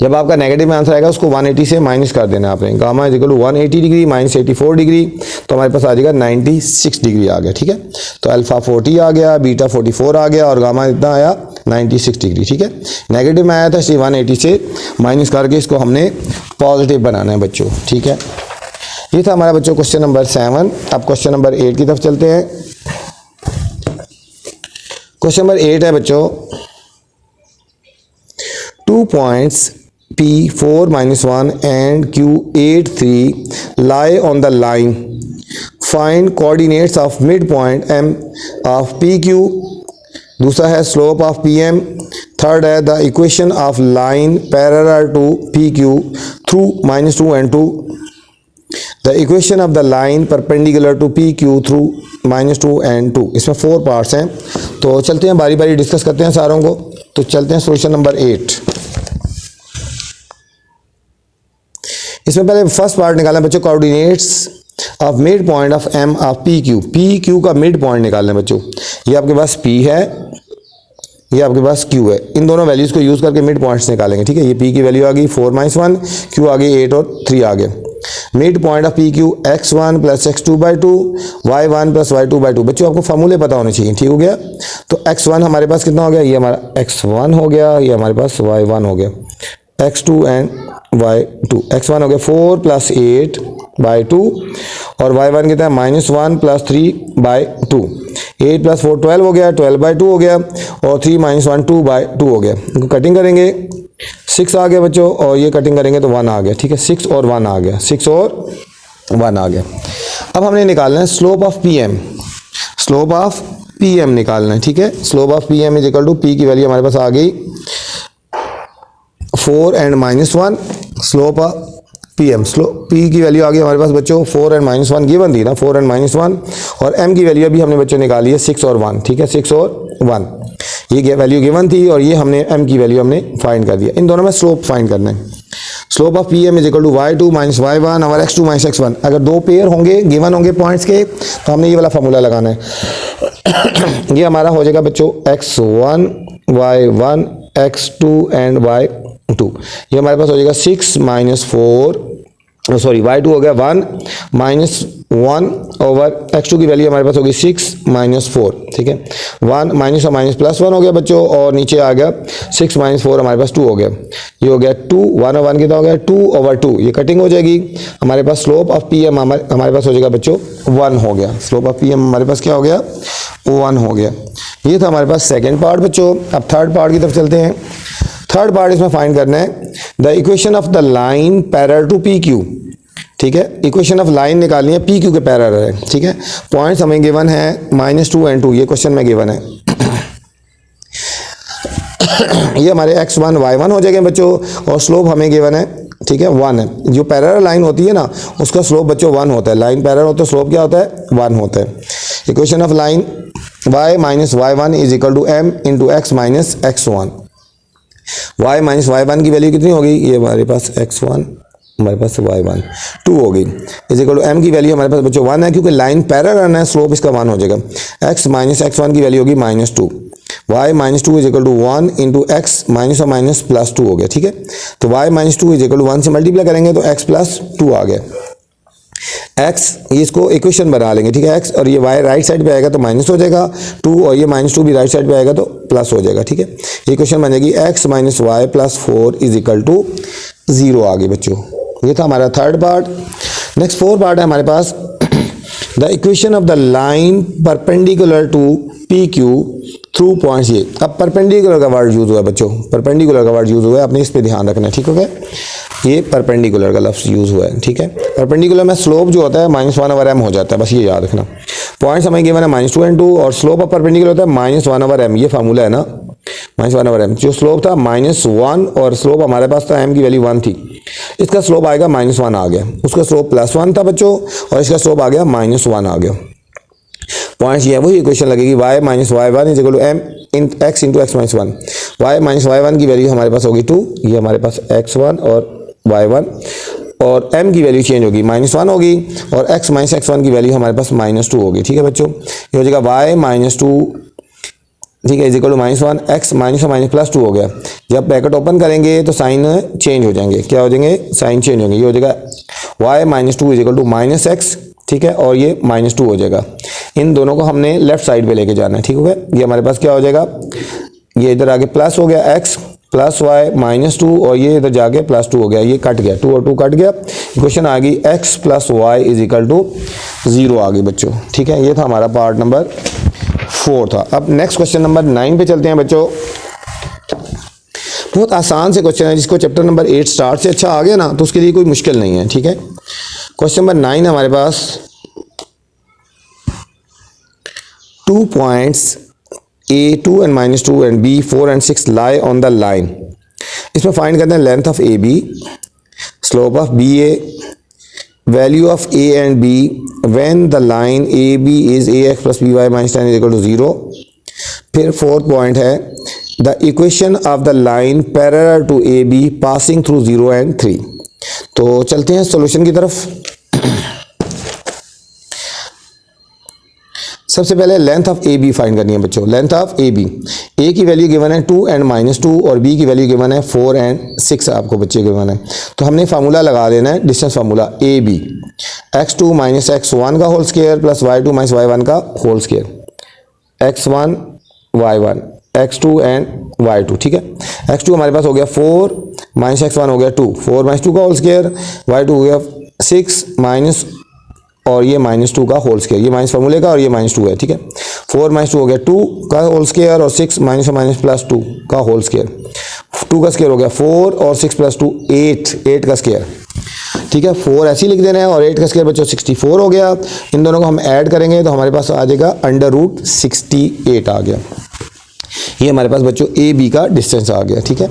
जब आपका नेगेटिव में आंसर आएगा उसको 180 से माइनस कर देना आपने, gamma is equal to 180 degree -84 degree तो हमारे पास आ जाएगा 96 डिग्री आ गया, ठीक है। तो अल्फा 40 आ गया, बीटा 44 आ गया और गामा इतना आया 96 डिग्री, ठीक है। नेगेटिव में आया था इसलिए 180 से माइनस करके इसको हमने पॉजिटिव बनाना है बच्चों, ठीक है। ये था हमारा बच्चों क्वेश्चन नंबर 7। अब क्वेश्चन नंबर 8 की तरफ चलते हैं। क्वेश्चन नंबर 8 है बच्चों, 2 points P4 - 1 and Q8 3 lie on the line. Find coordinates of midpoint M of PQ. दूसरा है slope of PM. थर्ड है the equation of line parallel to PQ through -2 and 2. The equation of the line perpendicular to PQ through -2 and 2. इसमें 4 parts हैं तो चलते हैं बारी बारी डिस्कस करते हैं सारों को। तो चलते हैं सोल्यूशन नंबर 8। इसमें पहले फर्स्ट पार्ट निकालना है बच्चों, coordinates of mid point of M of P Q का मिड पॉइंट निकालना है बच्चों। ये आपके पास पी है, ये आपके पास क्यू है, इन दोनों वैल्यूज़ को यूज़ करके मिड पॉइंट्स निकालेंगे, ठीक है। ये पी की वैल्यू आ गई 4 - 1, क्यू आ गई 8 और 3 आ गए। Mid point of P Q x1 plus x2 by two y1 plus y2 by two. बच्चों आपको फॉर्मूले पता होने चाहिए, ठीक हो गया। तो x1 हमारे पास कितना हो गया, ये हमारा x1 हो गया, ये हमारे पास y1 हो गया, x2 एंड y2। x1 हो गया 4 प्लस 8 बाई टू और y1 कितना है -1 प्लस 3 बाई टू। 8 प्लस 4 12 हो गया, 12 बाई टू हो गया और 3 -1 2 बाई टू हो गया। इनको कटिंग करेंगे 6 आ गया बच्चों और ये कटिंग करेंगे तो 1 आ गया, ठीक है। 6 और 1 आ गया, 6 और 1 आ गया। अब हमने निकालना है slope of P M, slope of P M निकालना है, ठीक है। Slope of P M is equal to P की वैल्यू हमारे पास आ गई 4 and -1। Slope of P M, slope P की वैल्यू आ गई हमारे पास बच्चों 4 एंड -1 गिवन थी ना, 4 एंड -1 और एम की वैल्यू अभी हमने बच्चों निकाली है 6 और 1, ठीक है। 6 और 1 ये वैल्यू गिवन थी और ये हमने एम की वैल्यू हमने फाइंड कर दिया। इन दोनों में स्लोप फाइंड करना है। Slope of P M is equal to y2 minus y1 और x2 माइनस x1। अगर दो पेयर होंगे गिवन होंगे पॉइंट्स के तो हमने ये वाला फॉर्मूला लगाना है। ये हमारा हो जाएगा बच्चों x1 y1 x2 and y2। ये हमारे पास हो जाएगा 6 माइनस 4 सॉरी y2 हो गया 1 माइनस 1 ओवर x2 की वैल्यू हमारे पास होगी 6 माइनस 4, ठीक है। 1 माइनस और माइनस प्लस 1 हो गया बच्चों और नीचे आ गया 6 माइनस 4 हमारे पास 2 हो गया। ये हो गया 2, 1 और 1 कितना हो गया 2 ओवर 2। ये कटिंग हो जाएगी, हमारे पास स्लोप ऑफ पी एम हमारे पास हो जाएगा बच्चों 1 हो गया। स्लोप ऑफ पी एम हमारे पास क्या हो गया 1 हो गया। ये था हमारे पास सेकेंड पार्ट बच्चों। अब थर्ड पार्ट की तरफ चलते हैं। थर्ड पार्ट इसमें फाइंड करना है the equation of the line parallel to P Q, ठीक है। इक्वेशन ऑफ लाइन निकालनी है पी क्यू के पैरेलल है, ठीक है। पॉइंट्स हमें गिवन है -2 एंड 2, ये क्वेश्चन में गिवन है। ये हमारे x1 y1 हो जाएंगे बच्चों और स्लोप हमें गिवन है, ठीक है 1 है। जो पैरेलल लाइन होती है ना उसका स्लोप बच्चों 1 होता है। लाइन पैरेलल होता है स्लोप क्या होता है 1 होता है। Equation of line y minus y1 is equal to m into x minus x1। y minus y1 की वैल्यू कितनी होगी, ये हमारे पास x1 हमारे पास y1 2 होगी इज इक्वल टू m की वैल्यू हमारे पास बच्चों 1 है क्योंकि लाइन पैरेलल है, स्लोप इसका 1 हो जाएगा। x माइनस x1 की वैल्यू होगी -2। y minus 2 is equal to 1 into x minus और माइनस प्लस 2 हो गया, ठीक है। तो y minus 2 is equal to 1 से मल्टीप्लाई करेंगे तो x प्लस 2 आ गया। x ये इसको इक्वेशन बना लेंगे, ठीक है। x और ये y राइट साइड पे आएगा तो माइनस हो जाएगा 2 और ये -2 भी राइट साइड पे आएगा तो प्लस हो जाएगा, ठीक है। इक्वेशन बनेगी x minus y plus 4 is equal to 0 आ गई बच्चों। ये था हमारा third part. Next fourth part है हमारे पास the equation of the line perpendicular to P Q through points. ये अब परपेंडिकुलर का वर्ड यूज हुआ है बच्चों, परपेंडिकुलर का वर्ड यूज हुआ है, आपने इस पे ध्यान रखना है, ठीक हो गया। ये परपेंडिकुलर का लफ्ज यूज हुआ है, ठीक है। परपेंडिकुलर में स्लोप जो होता है -1 ओवर m हो जाता है, बस ये याद रखना। पॉइंट्स हमें गिवन है -2 एंड 2 और स्लोप ऑफ परपेंडिकुलर होता है -1 ओवर m। ये फार्मूला है ना -1 ओवर m। जो स्लोप था -1 और स्लोप हमारे पास था m की वैल्यू 1 थी, इसका स्लोप आएगा -1 आ गया। उसका स्लोप +1 था बच्चों और इसका स्लोप आ गया -1 आ गया। पॉइंट्स ये वही इक्वेशन लगेगी y minus y1 is equal to m in x into x minus 1। y minus y1 की वैल्यू हमारे पास होगी 2, ये हमारे पास x1 और y1 और m की वैल्यू चेंज होगी -1 होगी और x माइनस x1 की वैल्यू हमारे पास -2 होगी, ठीक है बच्चों। ये हो जाएगा y माइनस 2, ठीक है, is equal to -1 x minus और माइनस प्लस 2 हो गया। जब ब्रैकेट ओपन करेंगे तो साइन चेंज हो जाएंगे, क्या हो जाएंगे साइन चेंज होंगे। ये हो जाएगा y minus 2 is equal to -x, ठीक है, और ये -2 हो जाएगा। इन दोनों को हमने लेफ्ट साइड पे लेके जाना है, ठीक हो गया। ये हमारे पास क्या हो जाएगा, ये इधर आगे प्लस हो गया x प्लस y -2 और ये इधर जाके +2 हो गया, ये कट गया, 2 और 2 कट गया। इक्वेशन आ गई x plus y is equal to 0 आ गई बच्चों, ठीक है। ये था हमारा पार्ट नंबर 4 था। अब नेक्स्ट क्वेश्चन नंबर 9 पे चलते हैं बच्चों। बहुत आसान से क्वेश्चन है, जिसको चैप्टर नंबर 8 स्टार्ट से अच्छा आ गया ना तो उसके लिए कोई मुश्किल नहीं है, ठीक है। क्वेश्चन नंबर 9 हमारे पास 2 points A2 and -2 and B4 and 6 lie on the line। इसमें फाइंड करते हैं length of AB, slope of BA, value of A and B when the line AB is AX plus BY minus 10 is equal to 0। फिर fourth point है the equation of the line parallel to AB passing through 0 and 3। तो चलते हैं solution की तरफ। सबसे पहले length of A B find करनी है बच्चों। Length of A B, A की वैल्यू गिवन है 2 एंड -2 और बी की वैल्यू गिवन है 4 एंड 6 आपको बच्चे गिवन है। तो हमने फार्मूला लगा देना है, distance formula A B, x2 minus x1 का whole square plus y2 minus y1 का whole square, x1 y1 x2 and y2, ठीक है। x2 हमारे पास हो गया 4 माइनस x1 हो गया 2, 4 माइनस 2 का होल स्क्वायर, y2 हो गया 6 माइनस और ये -2 का होल स्क्वायर, ये माइनस फार्मूले का और ये -2 है, ठीक है। 4 माइनस 2 हो गया 2 का होल स्क्वायर और 6 माइनस माइनस प्लस 2 का होल स्क्वायर, 2 का स्क्वायर हो गया 4 और 6 प्लस 2 8 का स्क्वायर, ठीक है। 4 ऐसे ही लिख देना है और 8 का स्क्वायर बच्चों 64 हो गया। इन दोनों को हम ऐड करेंगे तो हमारे पास आ जाएगा √68 आ गया। ये हमारे पास बच्चों ए बी का डिस्टेंस आ गया, ठीक है।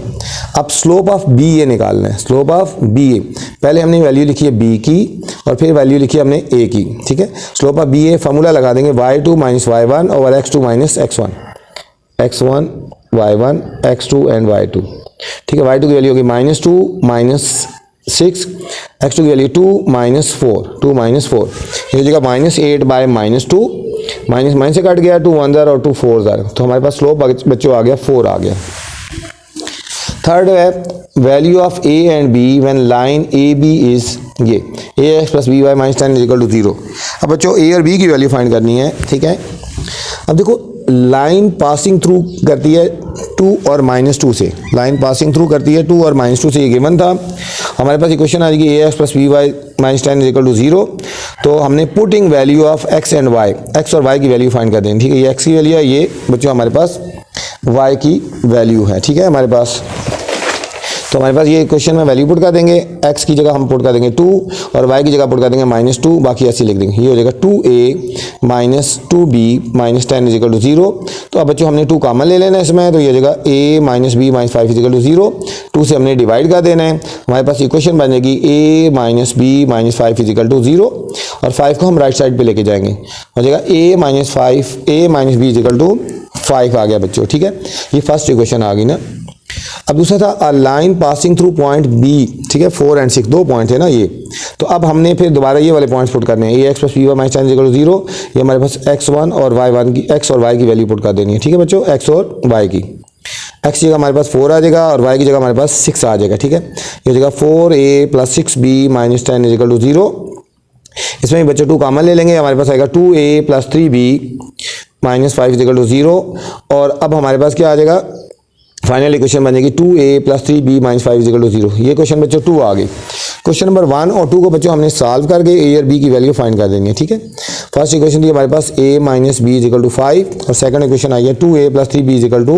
अब स्लोप ऑफ बी ए निकालना है। स्लोप ऑफ बी ए, पहले हमने वैल्यू लिखी है बी की और फिर वैल्यू लिखी है हमने ए की, ठीक है। Slope of B A formula लगा देंगे y2 minus y1 over x2 minus x1, x1 y1 x2 and y2, ठीक है। y2 की वैल्यू होगी -2 माइनस 6, x2 की वैल्यू 2 माइनस 4, ये हो जाएगा -8 बाय -2, माइनस माइनस से कट गया, 2 1 जार और 2 4 जार, तो हमारे पास स्लोप बच्चों आ गया 4 आ गया। थर्ड है value of A and B when line A B is ये ax plus b y minus 10 is equal to 0। अब बच्चों ए और बी की वैल्यू फाइंड करनी है, ठीक है। अब देखो लाइन पासिंग थ्रू करती है 2 और -2 से, लाइन पासिंग थ्रू करती है 2 और -2 से, ये गिवन था। हमारे पास इक्वेशन आ जाएगी ax plus b y minus 10 is equal to 0। तो हमने putting value of x and y, x और y की वैल्यू फाइंड कर देंगे, ठीक है। ये x की वैल्यू है, ये बच्चों हमारे पास y की वैल्यू है, ठीक है हमारे पास। तो हमारे पास ये क्वेश्चन में वैल्यू पुट कर देंगे, x की जगह हम पुट कर देंगे 2 और y की जगह पुट कर देंगे -2, बाकी ऐसे लिख देंगे। ये हो जाएगा 2a minus 2b minus 10 is equal to 0। तो अब बच्चों हमने 2 कॉमन ले लेना है इसमें, तो ये हो जाएगा a minus b minus 5 is equal to 0। 2 से हमने डिवाइड कर देना है, हमारे पास इक्वेशन बन जाएगी a minus b minus 5 is equal to 0 और 5 को हम राइट साइड पे लेके जाएंगे, हो जाएगा a minus b is equal to 5 आ गया बच्चों, ठीक है। ये फर्स्ट इक्वेशन आ गई ना। अब दूसरा था a line passing through point B, ठीक है। 4 एंड 6 दो पॉइंट है ना ये, तो अब हमने फिर दोबारा ये वाले पॉइंट्स पुट करने हैं, ax plus b y minus 10 equal to 0। ये हमारे पास x1 और y1 की, x और y की वैल्यू पुट कर देनी है, ठीक है बच्चों, x और y की। x की जगह हमारे पास 4 आ जाएगा और y की जगह हमारे पास 6 आ जाएगा, ठीक है। ये हो जाएगा 4a plus 6b minus 10 is equal to 0। इसमें बच्चों 2 कॉमन ले लेंगे, हमारे पास आएगा 2a plus 3b minus 5 is equal to 0। और अब हमारे पास क्या आ जाएगा, फाइनल इक्वेशन बनेगी 2a plus 3b minus 5 is equal to 0। ये क्वेश्चन बच्चों 2 आ गई। क्वेश्चन नंबर 1 और 2 को बच्चों हमने सॉल्व करके a और b की वैल्यू फाइंड कर देनी है, ठीक है। फर्स्ट इक्वेशन थी हमारे पास a minus b is equal to 5 और सेकंड इक्वेशन आई है 2a plus 3b is equal to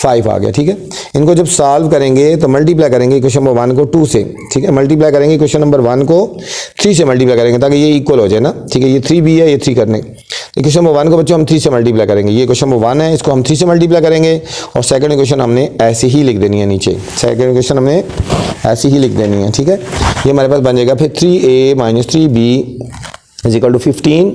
5 आ गया, ठीक है। इनको जब सॉल्व करेंगे तो मल्टीप्लाई करेंगे क्वेश्चन नंबर 1 को 2 से, ठीक है। मल्टीप्लाई करेंगे क्वेश्चन नंबर 1 को 3 से मल्टीप्लाई करेंगे ताकि ये इक्वल हो जाए ना, ठीक है। ये 3b है, ये 3 करने, तो क्वेश्चन नंबर 1 को बच्चों हम 3 से मल्टीप्लाई करेंगे। ये क्वेश्चन नंबर 1 है, इसको हम 3 से मल्टीप्लाई करेंगे और सेकंड इक्वेशन हमने ऐसे ही लिख देनी है नीचे, सेकंड इक्वेशन हमने ऐसे ही लिख देनी है, ठीक है। ये हमारे पास बन जाएगा फिर 3a minus 3b is equal to 15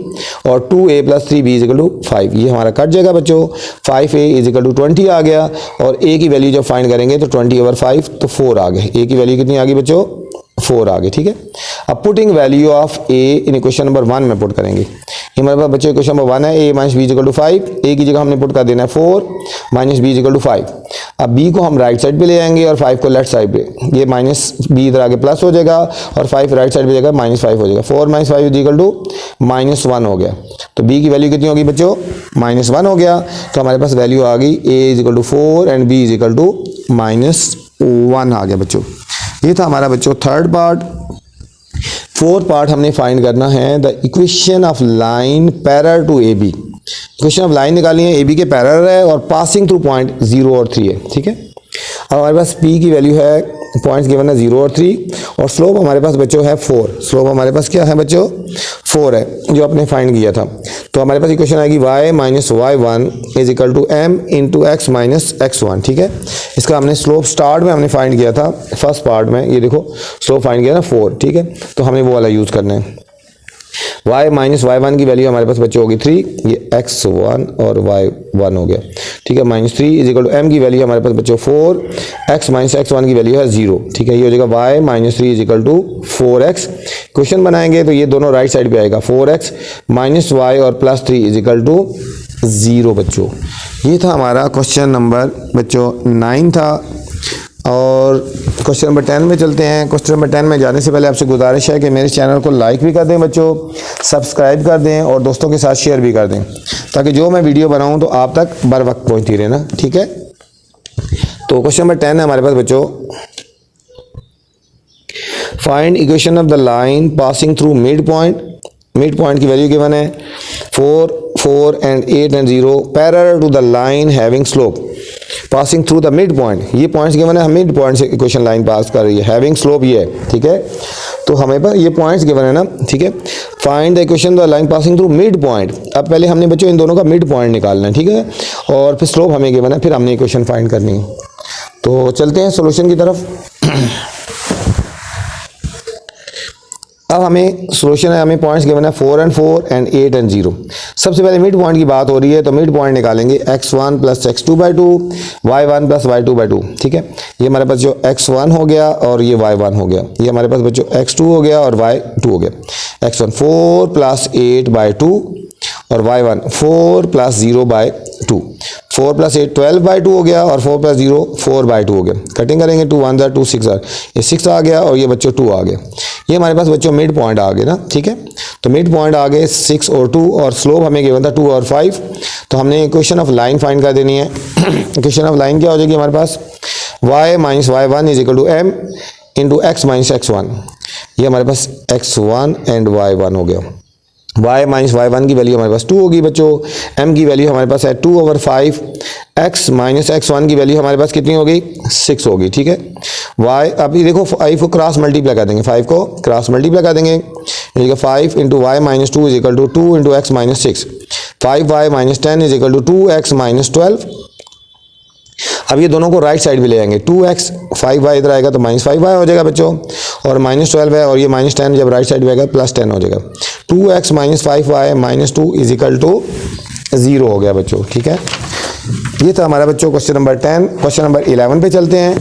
और 2a plus 3b is equal to 5। ये हमारा कट जाएगा बच्चों, 5a इज इक्वल टू 20 आ गया और a की वैल्यू जब फाइंड करेंगे तो 20 ओवर 5 तो 4 आ गए। a की वैल्यू कितनी आ गई बच्चों, 4 आ गई, ठीक है। अब putting value of a in equation number 1 में पुट करेंगे। ये हमारे पास बच्चों इक्वेशन नंबर 1 है, a minus b is equal to 5, a की जगह हमने पुट कर देना है 4 minus b is equal to 5। अब b को हम राइट साइड पे ले आएंगे और 5 को लेफ्ट साइड पे, ये माइनस b इधर आगे प्लस हो जाएगा और 5 राइट साइड पे जाएगा -5 हो जाएगा। 4 माइनस 5 इज इक्वल टू -1 हो गया। तो b की वैल्यू कितनी होगी बच्चों, -1 हो गया। तो हमारे पास वैल्यू आ गई a is equal to 4 and b is equal to -1 आ गया बच्चों। ये था हमारा बच्चों थर्ड पार्ट। फोर्थ पार्ट हमने फाइंड करना है the equation of line parallel to A B. Equation of line निकालनी है, ए बी के पैरेलल है और पासिंग थ्रू पॉइंट 0 और 3 है, ठीक है। अब हमारे पास p की वैल्यू है, पॉइंट्स गिवन है 0 और 3 और स्लोप हमारे पास बच्चों है 4। स्लोप हमारे पास क्या है बच्चों, 4 है जो आपने फाइंड किया था। तो हमारे पास इक्वेशन आएगी y minus y1 is equal to m into x minus x1, ठीक है। इसका हमने स्लोप स्टार्ट में हमने फाइंड किया था, फर्स्ट पार्ट में, ये देखो स्लोप फाइंड किया ना 4, ठीक है। तो हमें वो वाला यूज़ करना है। y माइनस y1 की वैल्यू हमारे पास बच्चों होगी 3, ये x1 और y1 हो गया, ठीक है। -3 इज इक्वल टू m की वैल्यू हमारे पास बच्चों 4, x माइनस x1 की वैल्यू है 0, ठीक है। ये हो जाएगा y minus 3 is equal to 4x। Question बनाएंगे तो ये दोनों राइट साइड पे आएगा, 4x माइनस y और प्लस 3 इज इक्वल टू 0 बच्चों। ये था हमारा क्वेश्चन नंबर बच्चों 9 था। और क्वेश्चन नंबर 10 में चलते हैं। क्वेश्चन नंबर 10 में जाने से पहले आपसे गुजारिश है कि मेरे चैनल को लाइक भी कर दें बच्चों, सब्सक्राइब कर दें और दोस्तों के साथ शेयर भी कर दें, ताकि जो मैं वीडियो बनाऊं तो आप तक बर वक्त पहुंचती रहे ना, ठीक है। तो क्वेश्चन नंबर 10 है हमारे पास बच्चों, find equation of the line passing through mid point. Mid point की वैल्यू गिवन है 4, 4 and 8 and 0 parallel to the line having slope passing through the mid point. ये पॉइंट्स गिवन है, हम मिड पॉइंट से इक्वेशन लाइन पास कर रही है, having slope ये है, ठीक है। तो हमें पर ये पॉइंट्स गिवन है ना, ठीक है। Find the equation the line passing through mid point. अब पहले हमने बच्चों इन दोनों का मिड पॉइंट निकालना है, ठीक है, और फिर स्लोप हमें गिवन है, फिर हमने इक्वेशन फाइंड करनी है। तो चलते हैं सोल्यूशन की तरफ। अब हमें सोल्यूशन है, हमें पॉइंट्स गिवन है 4 एंड 4 एंड 8 एंड 0। सबसे पहले मिड पॉइंट की बात हो रही है, तो मिड पॉइंट निकालेंगे x1 plus x2/2 y1 plus y2/2, ठीक है। ये हमारे पास जो x1 हो गया और ये y1 हो गया, ये हमारे पास बच्चों x2 हो गया और y2 हो गया। x1 4 प्लस 8/2 और y1 4 प्लस 0/2, 4 प्लस 8 12/2 हो गया और 4 प्लस 0 4/2 हो गया। कटिंग करेंगे 2 1 2 6 ये 6 आ गया और ये बच्चों 2 आ गया। ये हमारे पास बच्चों मिड पॉइंट आ गए ना, ठीक है। तो मिड पॉइंट आ गए 6 और 2 और स्लोप हमें गिवन था 2 और 5। तो हमने इक्वेशन ऑफ लाइन फाइंड कर देनी है। इक्वेशन ऑफ लाइन क्या हो जाएगी हमारे पास, y minus y1 is equal to m into x minus x1। ये हमारे पास x1 एंड y1 हो गया। y माइनस y1 की वैल्यू हमारे पास 2 होगी बच्चों, m की वैल्यू हमारे पास है 2/5, x माइनस x1 की वैल्यू हमारे पास कितनी होगी 6 होगी, ठीक है। y अभी देखो 5 को क्रॉस मल्टीप्लाई कर देंगे, 5 को क्रॉस मल्टीप्लाई कर देंगे, 5 into y minus 2 is equal to 2 into x minus 6, 5y minus 10 is equal to 2x minus 12। अब ये दोनों को राइट साइड भी ले जाएंगे, 2x 5y इधर आएगा तो माइनस 5y हो जाएगा बच्चों, और माइनस 12 है और ये माइनस 10 जब राइट साइड में आएगा प्लस 10 हो जाएगा। 2x minus 5y minus 2 is equal to 0 हो गया बच्चों, ठीक है। ये था हमारा बच्चों क्वेश्चन नंबर 10। क्वेश्चन नंबर 11 पे चलते हैं।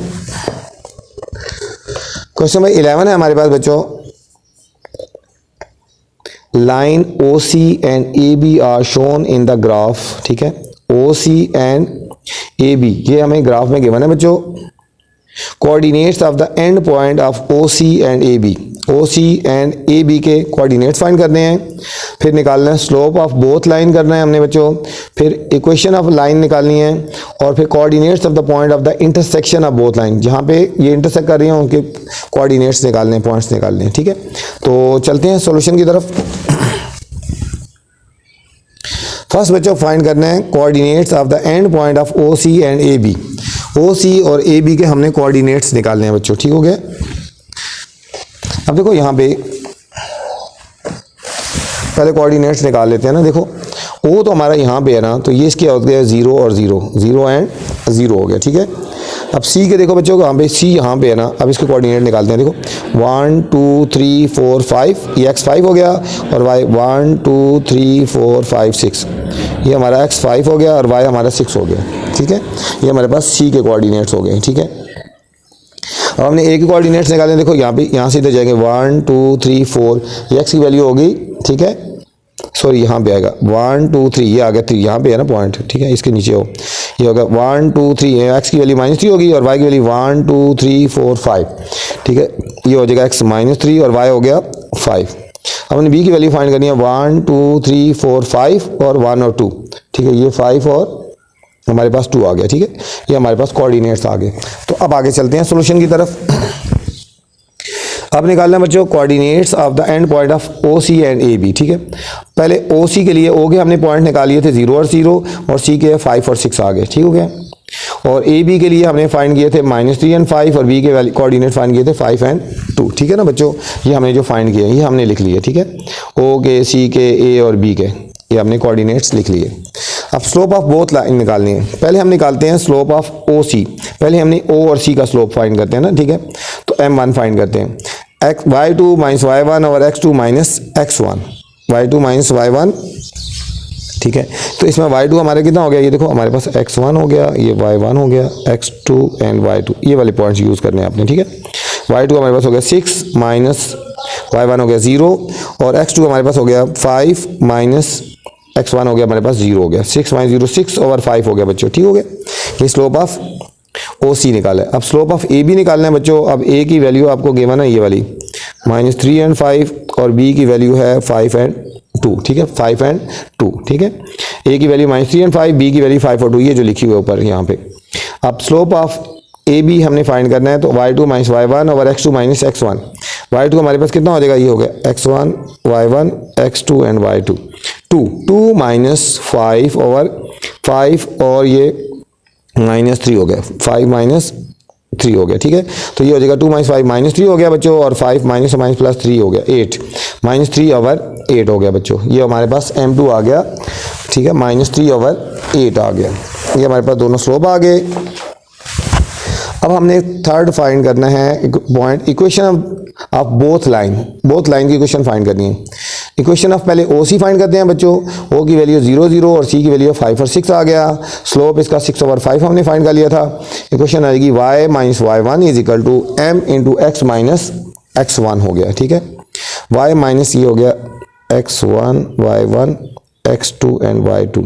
क्वेश्चन नंबर 11 है हमारे पास बच्चों, line OC and AB are shown in the graph, ठीक है। OC एंड AB ये हमें ग्राफ में गिवन है बच्चों। Coordinates of the end point of OC and AB, OC and AB के कोऑर्डिनेट्स फाइंड करने हैं, फिर निकालना है स्लोप ऑफ बोथ लाइन करना है हमने बच्चों, फिर इक्वेशन ऑफ लाइन निकालनी है, और फिर coordinates of the point of the intersection of both line, जहाँ पे ये इंटरसेक्ट कर रही हैं उनके कोऑर्डिनेट्स निकालने हैं, पॉइंट्स निकालने हैं, ठीक है। तो चलते हैं सॉल्यूशन की तरफ। फर्स्ट बच्चों फाइंड करना है coordinates of the end point of OC and AB। OC और AB के हमने कोऑर्डिनेट्स निकालने हैं बच्चों, ठीक हो गया। अब देखो यहाँ पे पहले कोऑर्डिनेट्स निकाल लेते हैं ना। देखो O तो हमारा यहाँ पे है ना, तो ये इसके हो गया 0 और 0, 0 एंड 0 हो गया, ठीक है। अब C के देखो बच्चों यहाँ पे, C यहाँ पे है ना, अब इसके कोऑर्डिनेट निकालते हैं। देखो 1 2 3 4 5, ये x 5 हो गया, और y 1 2 3 4 5 6, ये हमारा x 5 हो गया और y हमारा 6 हो गया, ठीक है। ये हमारे पास C के कोऑर्डिनेट्स हो गए, ठीक है। अब हमने A के कोऑर्डिनेट्स निकाले, देखो यहाँ पे, यहाँ से इधर जाएंगे 1 2 3 4, ये x की वैल्यू होगी, ठीक है। सॉरी यहाँ पे आएगा 1 2 3, ये आ गया 3, यहाँ पे है ना पॉइंट, ठीक है, इसके नीचे हो, ये होगा 1 2 3, एक्स की वैल्यू -3 होगी और वाई की वैल्यू 1 2 3 4 5, ठीक है। ये हो जाएगा x -3 और y हो गया 5। अब हमने b की वैल्यू फाइंड करनी है 1 2 3 4 5 और 1 और 2, ठीक है। ये 5 और हमारे पास 2 आ गया, ठीक है। ये हमारे पास कोऑर्डिनेट्स आ गए। तो अब आगे चलते हैं सॉल्यूशन की तरफ। अब निकालना है बच्चों coordinates of the end point of OC and AB, ठीक है। पहले OC के लिए O के हमने पॉइंट निकाल लिए थे 0 और 0, और C के 5 और 6 आ गए, ठीक हो गया। और AB के लिए हमने फाइंड किए थे -3 एंड 5, और B के कोऑर्डिनेट फाइंड किए थे 5 एंड 2, ठीक है ना बच्चों। ये हमने जो फाइंड किए ये हमने लिख लिए, ठीक है। O के, C के, A और B के, ये हमने कोऑर्डिनेट्स लिख लिए। अब स्लोप ऑफ बोथ लाइन निकालनी है। पहले हम निकालते हैं स्लोप ऑफ OC। पहले हमने O और C का स्लोप फाइंड करते हैं ना, ठीक है। तो M1 फाइंड करते हैं, y2 माइनस y1 और x2 minus x1, y2 minus y1, ठीक है। तो इसमें y2 हमारे कितना हो गया, ये देखो हमारे पास x1 हो गया, ये y1 हो गया, x2 एंड y2, ये वाले पॉइंट्स यूज़ करने हैं आपने, ठीक है। y2 हमारे पास हो गया 6 माइनस y1 हो गया 0, और x2 हमारे पास हो गया 5 माइनस x1 हो गया हमारे पास 0 हो गया, 6 माइनस 0 6 ओवर 5 हो गया बच्चों, ठीक हो गया। ये स्लोप ऑफ OC निकाला है। अब स्लोप ऑफ AB निकालना है बच्चों। अब A की वैल्यू आपको गिवन है ये वाली -3 एंड 5, और B की वैल्यू है 5 एंड 2, ठीक है, 5 एंड 2, ठीक है। A की वैल्यू -3 एंड 5, B की वैल्यू 5 और 2, ये जो लिखी हुई है ऊपर यहाँ पे। अब स्लोप ऑफ AB हमने फाइंड करना है, तो y2 माइनस y1 और x2 माइनस x1। y2 हमारे पास कितना हो जाएगा, ये हो गया x1 y1 x2 and y2, 2 minus 5 over 5, और ये -3 हो गया, 5 माइनस 3 हो गया, ठीक है। तो ये हो जाएगा 2 माइनस 5 -3 हो गया बच्चों, और 5 माइनस प्लस 3 हो गया 8, -3 ओवर 8 हो गया बच्चों। ये हमारे पास M2 आ गया, ठीक है, -3 ओवर 8 आ गया। ये हमारे पास दोनों स्लोप आ गए। अब हमने थर्ड फाइंड करना है point, equation of both line की इक्वेशन फाइंड करनी है। इक्वेशन ऑफ पहले OC फाइंड करते हैं बच्चों। O की वैल्यू 0 0 और C की वैल्यू 5 और 6 आ गया। स्लोप इसका 6 ओवर 5 हमने फाइंड कर लिया था। इक्वेशन आएगी y minus y1 is equal to m into x minus x1 हो गया, ठीक है। y माइनस ये हो गया x1 y1 x2 and y2,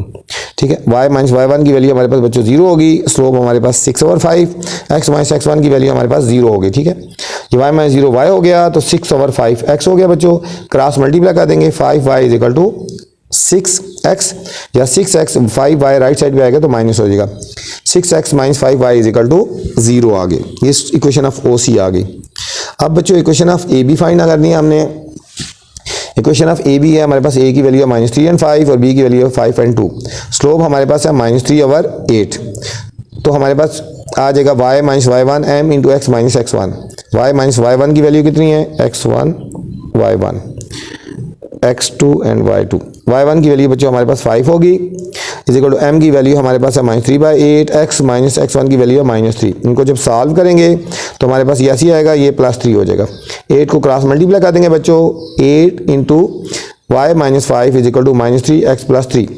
ठीक है। y माइनस y1 की वैल्यू हमारे पास बच्चों 0 होगी। स्लोप हमारे पास 6 ओवर 5, x माइनस x1 की वैल्यू हमारे पास 0 होगी, ठीक है। ये y माइनस 0 y हो गया, तो 6 ओवर 5 x हो गया बच्चों। क्रॉस मल्टीप्लाई कर देंगे, 5y is equal to 6x, या 6x 5y राइट साइड पे आएगा तो माइनस हो जाएगा, 6x minus 5y is equal to 0 आ गई। ये इक्वेशन ऑफ OC आ गई। अब बच्चों इक्वेशन ऑफ AB फाइंड करनी है हमने। इक्वेशन ऑफ AB है हमारे पास, A की वैल्यू है -3 एंड 5 और B की वैल्यू है 5 एंड 2। स्लोप हमारे पास है -3 ओवर 8, तो हमारे पास आ जाएगा y minus y1 m into x minus x1। y minus y1 की वैल्यू कितनी है, x1 y1 x2 and y2। y1 की वैल्यू बच्चों हमारे पास 5 होगी, इज इक्वल टू m की वैल्यू हमारे पास है -3/8, x माइनस x1 की वैल्यू है -3। इनको जब सॉल्व करेंगे तो हमारे पास ये ऐसे ही आएगा, ये +3 हो जाएगा। 8 को क्रॉस मल्टीप्लाई कर देंगे बच्चों, 8 into y minus 5 is equal to -3x plus 3,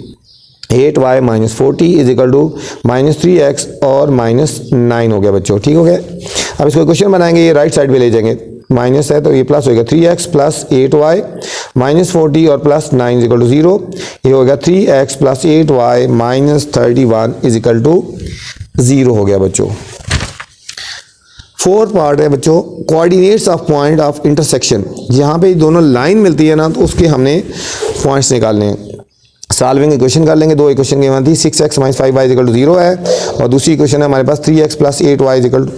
8y minus 40 is equal to -3x और -9 हो गया बच्चों, ठीक हो गया। अब इसको क्वेश्चन बनाएंगे, ये राइट साइड पे ले जाएंगे, माइनस है तो ये प्लस होगा 3x प्लस 8y माइनस 40 और प्लस 9 इज इक्वल टू 0। ये होगा 3x plus 8y minus 31 is equal to 0 हो गया बच्चों। फोर्थ पार्ट है बच्चों, coordinates of point of intersection. यहाँ पे दोनों लाइन मिलती है ना, तो उसके हमने पॉइंट्स निकालने हैं। सॉल्विंग इक्वेशन कर लेंगे। दो इक्वेशन की थी 6x minus 5y equal to 0 है, और दूसरी इक्वेशन है हमारे पास 3x plus 8y equal to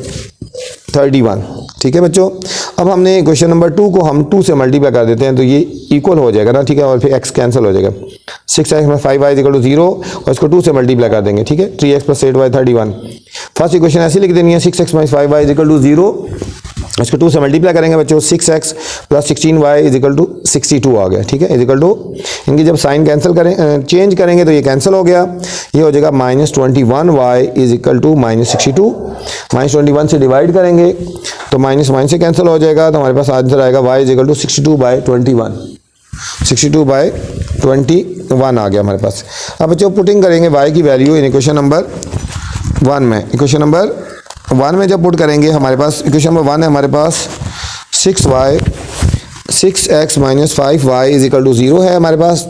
31, ठीक है बच्चों। अब हमने इक्वेशन नंबर 2 को हम 2 से मल्टीप्लाई कर देते हैं, तो ये इक्वल हो जाएगा ना, ठीक है, और फिर x कैंसिल हो जाएगा। 6x plus 5y equal to 0 और इसको 2 से मल्टीप्लाई कर देंगे, ठीक है। 3x plus 8y 31। First equation ऐसी लिख देनी है, 6x minus 5y equal to 0, इसको 2 से मल्टीप्लाई करेंगे बच्चों, 6x plus 16y is equal to 62 आ गया, ठीक है, इज इक्वल टू, इनकी जब साइन कैंसिल करें चेंज करेंगे तो ये कैंसिल हो गया, ये हो जाएगा -21y इज इक्वल टू -62। -21 से डिवाइड करेंगे तो माइनस माइनस से कैंसिल हो जाएगा, तो हमारे पास आंसर आएगा y इज इक्वल टू 62/21, 62/21 आ गया हमारे पास। अब बच्चों पुटिंग करेंगे y की वैल्यू इन इक्वेशन नंबर 1 में। इक्वेशन नंबर 1 में जब पुट करेंगे हमारे पास इक्वेशन नंबर 1 है हमारे पास 6x minus 5y is equal to 0 है हमारे पास,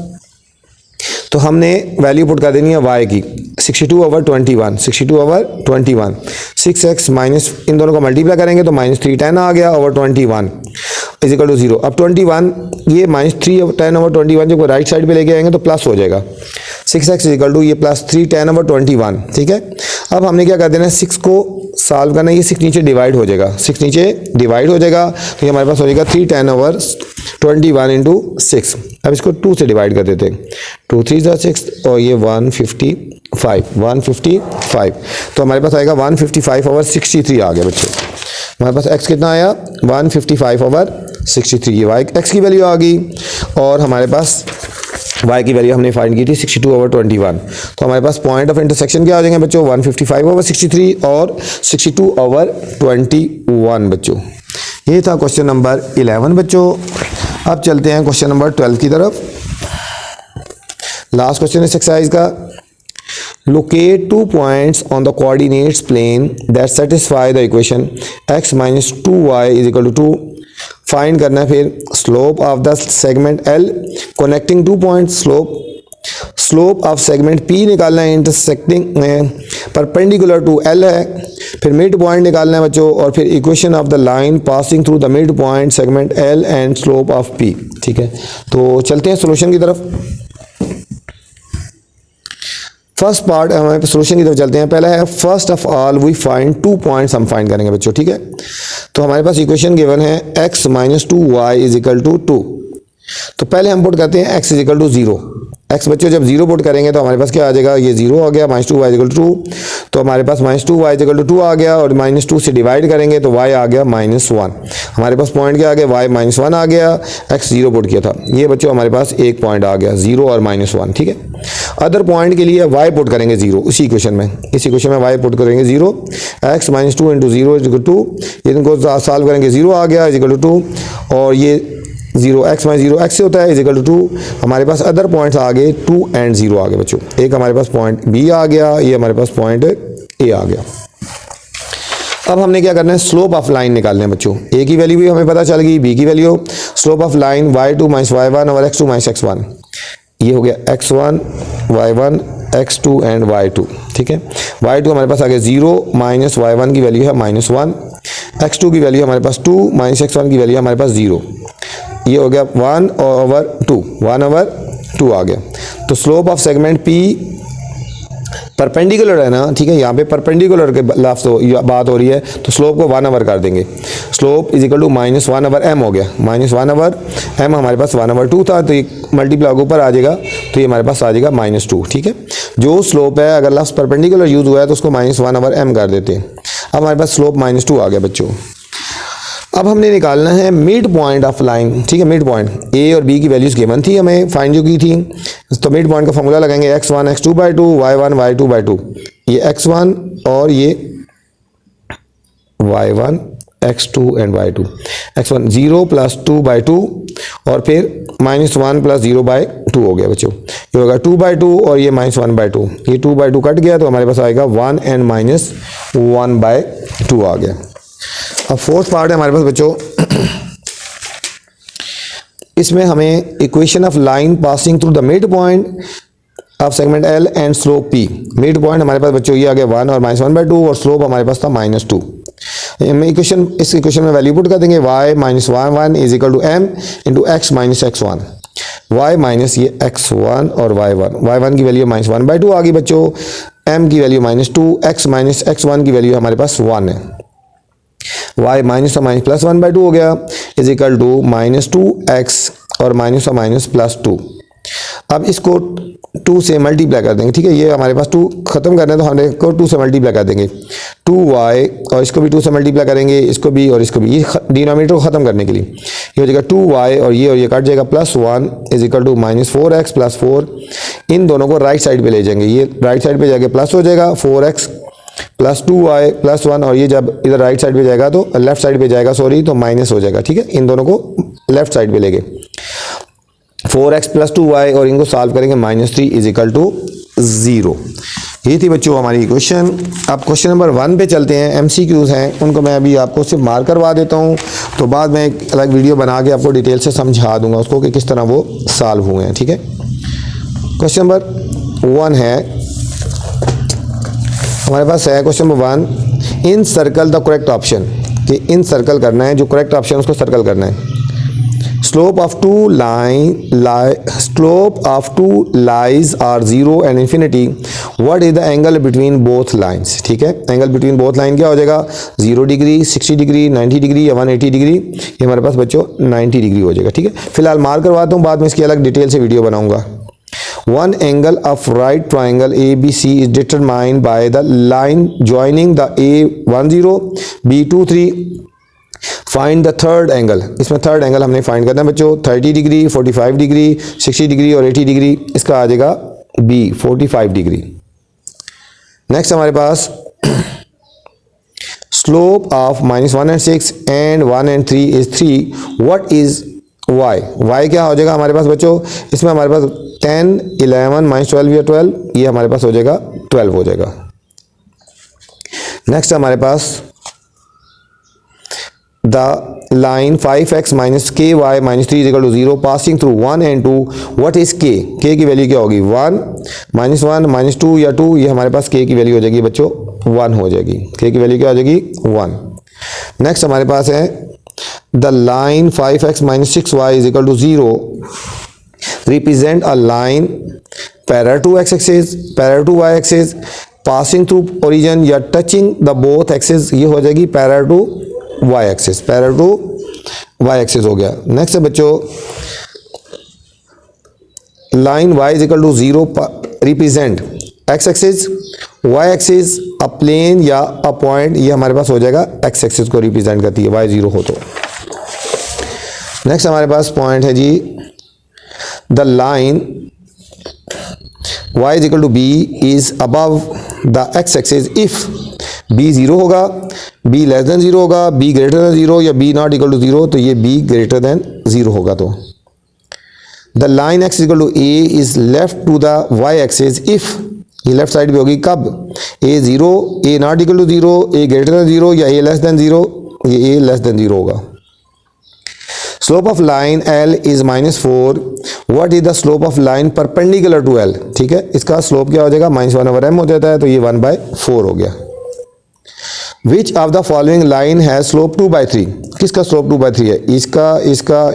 तो हमने वैल्यू पुट कर देनी है y की 62/21, 62/21। 6x माइनस इन दोनों को मल्टीप्लाई करेंगे तो -310 आ गया ओवर 21 इज इक्वल टू 0। अब 21 ये -310/21 जब राइट साइड पे लेके आएंगे तो प्लस हो जाएगा, 6x इज इक्वल टू ये प्लस 310/21, ठीक है। अब हमने क्या कर देना है, 6 को सॉल्व करना है, ये 6 नीचे डिवाइड हो जाएगा, 6 नीचे डिवाइड हो जाएगा, तो ये हमारे पास हो जाएगा 310/21 इंटू 6। अब इसको 2 से डिवाइड कर देते हैं, 2 3 6 और ये 155, तो हमारे पास आएगा 155/63 आ गया बच्चों। हमारे पास x कितना आया 155/63, ये y x की वैल्यू आ गई, और हमारे पास y की वैल्यू हमने फाइंड की थी 62/21, तो हमारे पास पॉइंट ऑफ इंटरसेक्शन क्या आ जाएंगे बच्चों 155/63 और 62/21 बच्चों। ये था क्वेश्चन नंबर 11 बच्चों। अब चलते हैं क्वेश्चन नंबर 12 की तरफ। लास्ट क्वेश्चन इस एक्सरसाइज का, locate 2 points on the coordinates plane that satisfy the equation x minus 2y is equal to 2. Find करना है फिर slope of the segment L connecting 2 points, slope of segment P निकालना है intersecting perpendicular to L है, फिर mid point निकालना है बच्चों, और फिर equation of the line passing through the mid point segment L and slope of P। ठीक है, तो चलते हैं सोल्यूशन की तरफ। फर्स्ट पार्ट हमारे सोल्यूशन की तरफ चलते हैं। पहला है first of all we find 2 points हम फाइंड करेंगे बच्चों। ठीक है, तो हमारे पास इक्वेशन गिवन है x minus 2y is equal to 2। तो पहले हम पुट करते हैं x is equal to 0। x बच्चों जब 0 पुट करेंगे तो हमारे पास क्या आ जाएगा, ये 0 आ गया, minus 2y is equal to 2, तो हमारे पास minus 2y is equal to 2 आ गया, और माइनस 2 से डिवाइड करेंगे तो y आ गया माइनस 1। हमारे पास पॉइंट क्या आ गया, y माइनस 1 आ गया, x 0 पुट किया था, ये बच्चों हमारे पास एक पॉइंट आ गया 0 और माइनस 1। ठीक है, अदर पॉइंट के लिए y पुट करेंगे 0 उसी इक्वेशन में, इस इक्वेशन में y पुट करेंगे 0, x minus 2 into 0 is equal to 2, इनको सॉल्व करेंगे 0 आ गया इज इक्वल टू 2, और ये 0 x माइनस 0 x से होता है इज इक्वल टू 2। हमारे पास अदर पॉइंट्स आ गए 2 एंड 0 आ गए बच्चों, एक हमारे पास पॉइंट B आ गया, ये हमारे पास पॉइंट A आ गया। अब हमने क्या करना है, स्लोप ऑफ लाइन निकालने हैं बच्चों। A की वैल्यू भी हमें पता चल गई, B की value, slope of line y2 minus y1 और x2 माइनस x1, ये हो गया x1 y1 x2 and y2। ठीक है, y2 हमारे पास आ गया 0, माइनस y1 की वैल्यू है माइनस 1, x2 की वैल्यू हमारे पास 2, माइनस x1 की वैल्यू हमारे पास 0, ये हो गया 1/2 आ गया। तो slope of segment P perpendicular है ना, ठीक है, यहाँ पे परपेंडिकुलर के लफ्ज़ बात हो रही है, तो स्लोप को 1 ओवर कर देंगे, slope is equal to minus 1/m हो गया, माइनस 1/m हमारे पास 1/2 था, तो ये मल्टीप्लाई ऊपर आ जाएगा, तो ये हमारे पास आ जाएगा -2। ठीक है, जो स्लोप है अगर लफ्ज़ परपेंडिकुलर यूज़ हुआ है तो उसको माइनस 1/m कर देते हैं। अब हमारे पास स्लोप -2 आ गया बच्चों। अब हमने निकालना है मिड पॉइंट ऑफ लाइन। ठीक है, मिड पॉइंट A और B की वैल्यूज गिवन थी, हमें फाइंड जो की थी, तो मिड पॉइंट का फॉर्मूला लगाएंगे x1 x2/2 y1 y2/2, ये x1 और ये y1 x2 and y2, x1 0 plus 2/2 और फिर -1 प्लस 0/2 हो गया बच्चों, ये होगा 2/2 और ये -1/2, ये 2/2 कट गया तो हमारे पास आएगा 1 एंड -1/2 आ गया। अब फोर्थ पार्ट है हमारे पास बच्चों, इसमें हमें equation of line passing through the mid point of segment L and slope P। Mid point हमारे पास बच्चों ये आ गया 1 और -1/2 और स्लोप हमारे पास था -2। इस इक्वेशन में वैल्यू पुट कर देंगे, y minus 1 is equal to m into x minus x1, y minus ये x1 और y1 की वैल्यू -1/2 आ गई बच्चों, m की वैल्यू -2, x माइनस x1 की वैल्यू हमारे पास 1 है, y माइनस प्लस 1/2 हो गया इज इक्वल टू -2x और माइनस प्लस 2। अब इसको 2 से मल्टीप्लाई कर देंगे। ठीक है, ये हमारे पास 2 खत्म करना है तो हम इसको 2 से मल्टीप्लाई कर देंगे, 2y और इसको भी 2 से मल्टीप्लाई करेंगे, इसको भी और इसको भी, ये डिनोमिनेटर को खत्म करने के लिए ये हो जाएगा 2y और ये कट जाएगा, +1 is equal to -4x plus 4। इन दोनों को राइट साइड पे ले जाएंगे, ये राइट साइड पे जाके प्लस हो जाएगा 4x प्लस 2y प्लस 1, और ये जब इधर राइट साइड पे जाएगा तो लेफ्ट साइड पे जाएगा सॉरी, तो माइनस हो जाएगा। ठीक है, इन दोनों को लेफ्ट साइड पे लेके 4x प्लस 2y और इनको सॉल्व करेंगे -3 इज इक्वल टू 0। ये थी बच्चों हमारी इक्वेशन। अब क्वेश्चन नंबर 1 पे चलते हैं, MCQs हैं, उनको मैं अभी आपको सिर्फ मार्क करवा देता हूँ, तो बाद में एक अलग वीडियो बना के आपको डिटेल से समझा दूंगा उसको कि किस तरह वो सॉल्व हुए हैं। ठीक है, क्वेश्चन नंबर 1 है हमारे पास है, question number 1, in circle the correct option, कि इन सर्कल करना है, जो करेक्ट ऑप्शन उसको सर्कल करना है। Slope of two lines are 0 and infinity, what is the angle between both lines. ठीक है, एंगल बिटवीन बोथ लाइन क्या हो जाएगा, 0 डिग्री, 60 डिग्री, 90 डिग्री या 180 डिग्री, ये हमारे पास बच्चों 90 डिग्री हो जाएगा। ठीक है, फिलहाल मार्क करवाता हूँ, बाद में इसकी अलग डिटेल से वीडियो बनाऊंगा। One angle of right triangle ABC is determined by the line joining the A10, B23. Find the third angle. इसमें थर्ड एंगल हमने फाइंड करना है बच्चों, 30 डिग्री, 45 डिग्री, 60 डिग्री और 80 डिग्री, इसका आ जाएगा B 45 डिग्री। नेक्स्ट हमारे पास slope of -1 and 6 and 1 and 3 is 3. What is y? y क्या हो जाएगा हमारे पास बच्चों, इसमें हमारे पास 10 11 माइनस 12 या 12, ये हमारे पास हो जाएगा 12 हो जाएगा। नेक्स्ट हमारे पास the line 5x minus k y minus 3 is equal to 0 passing through 1 and 2, what is k की वैल्यू क्या होगी 1 माइनस 1 माइनस 2 या 2, ये हमारे पास के की वैल्यू हो जाएगी बच्चों 1 हो जाएगी, के की वैल्यू क्या हो जाएगी 1। नेक्स्ट हमारे पास है the line 5x minus 6y is equal to 0 represent a line parallel to x axis parallel to y axis passing through origin या टचिंग द बोथ एक्सिस, ये हो जाएगी parallel to y axis, parallel to y axis हो गया। Next है बच्चों line y is equal to 0 represent x axis, y axis, a plane या a point, ये हमारे पास हो जाएगा x एक्सिस को रिप्रेजेंट करती है y 0 हो तो। नेक्स्ट हमारे पास पॉइंट है जी the line y is equal to b इज above the x axis if b 0 होगा, b लेस देन 0 होगा, b ग्रेटर देन 0 या b नॉट इक्वल टू 0, तो ये b ग्रेटर देन 0 होगा। तो the line x equal to a is left to the y axis if, ये left side भी होगी कब a 0, a not equal to 0, a greater than 0 या a लेस देन 0, ये a लेस देन 0 होगा। Slope of line L is -4, what is the slope of line perpendicular to L, ठीक है, इसका स्लोप क्या हो जाएगा -1/m हो जाता है, तो ये 1/4 हो गया। Which of the following line has slope 2/3, किसका स्लोप 2/3 है, इसका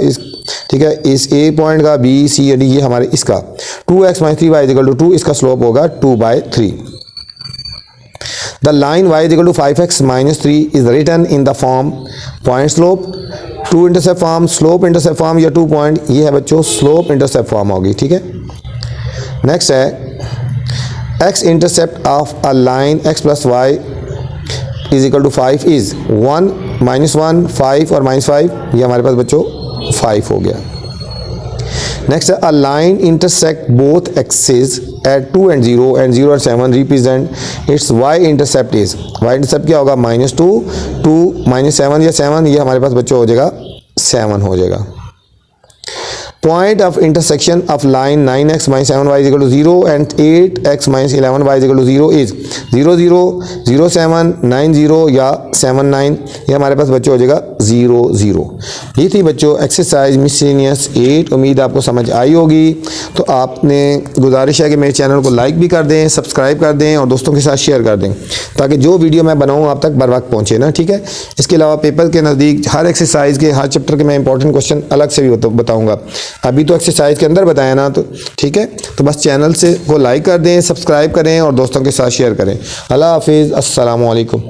ठीक है, इस ए पॉइंट का बी सी या डी, ये हमारे इसका 2x minus 3y equal to 2, इसका स्लोप होगा 2/3। The line y equal to 5x minus 3 is written in the form point slope, 2 intercept form, slope intercept form या 2 पॉइंट, ये है बच्चों स्लोप इंटरसेप्ट फॉर्म होगी, ठीक है। नेक्स्ट है x intercept of a line x plus y is equal to 5 is 1 -1 5 और -5, ये हमारे पास बच्चों 5 हो गया। नेक्स्ट है a line intersect both axis at 2 and 0 and 0 and 7 represent it's y intercept is, y intercept क्या होगा -2 2 -7 या 7, ये हमारे पास बच्चों हो जाएगा 7 हो जाएगा। Point of intersection of line 9x minus 7y is equal to 0 and 8x minus 11y is equal to 0 is 0 0 0 7 9 0 या 7 9, ये हमारे पास बच्चों हो जाएगा 0 0। ये थी बच्चों एक्सरसाइज मिसलेनियस 8, उम्मीद आपको समझ आई होगी। तो आपने गुजारिश है कि मेरे चैनल को लाइक भी कर दें, सब्सक्राइब कर दें और दोस्तों के साथ शेयर कर दें, ताकि जो वीडियो मैं बनाऊँ आप तक बर वक्त पहुँचे ना, ठीक है। इसके अलावा पेपर के नज़दीक हर एक्सरसाइज के हर चैप्टर के मैं इंपॉर्टेंट क्वेश्चन अलग से भी बताऊँगा, अभी तो एक्सरसाइज के अंदर बताया ना, तो ठीक है। तो बस चैनल से को लाइक कर दें, सब्सक्राइब करें और दोस्तों के साथ शेयर करें। अल्लाह हाफिज़, अस्सलामु अलैकुम।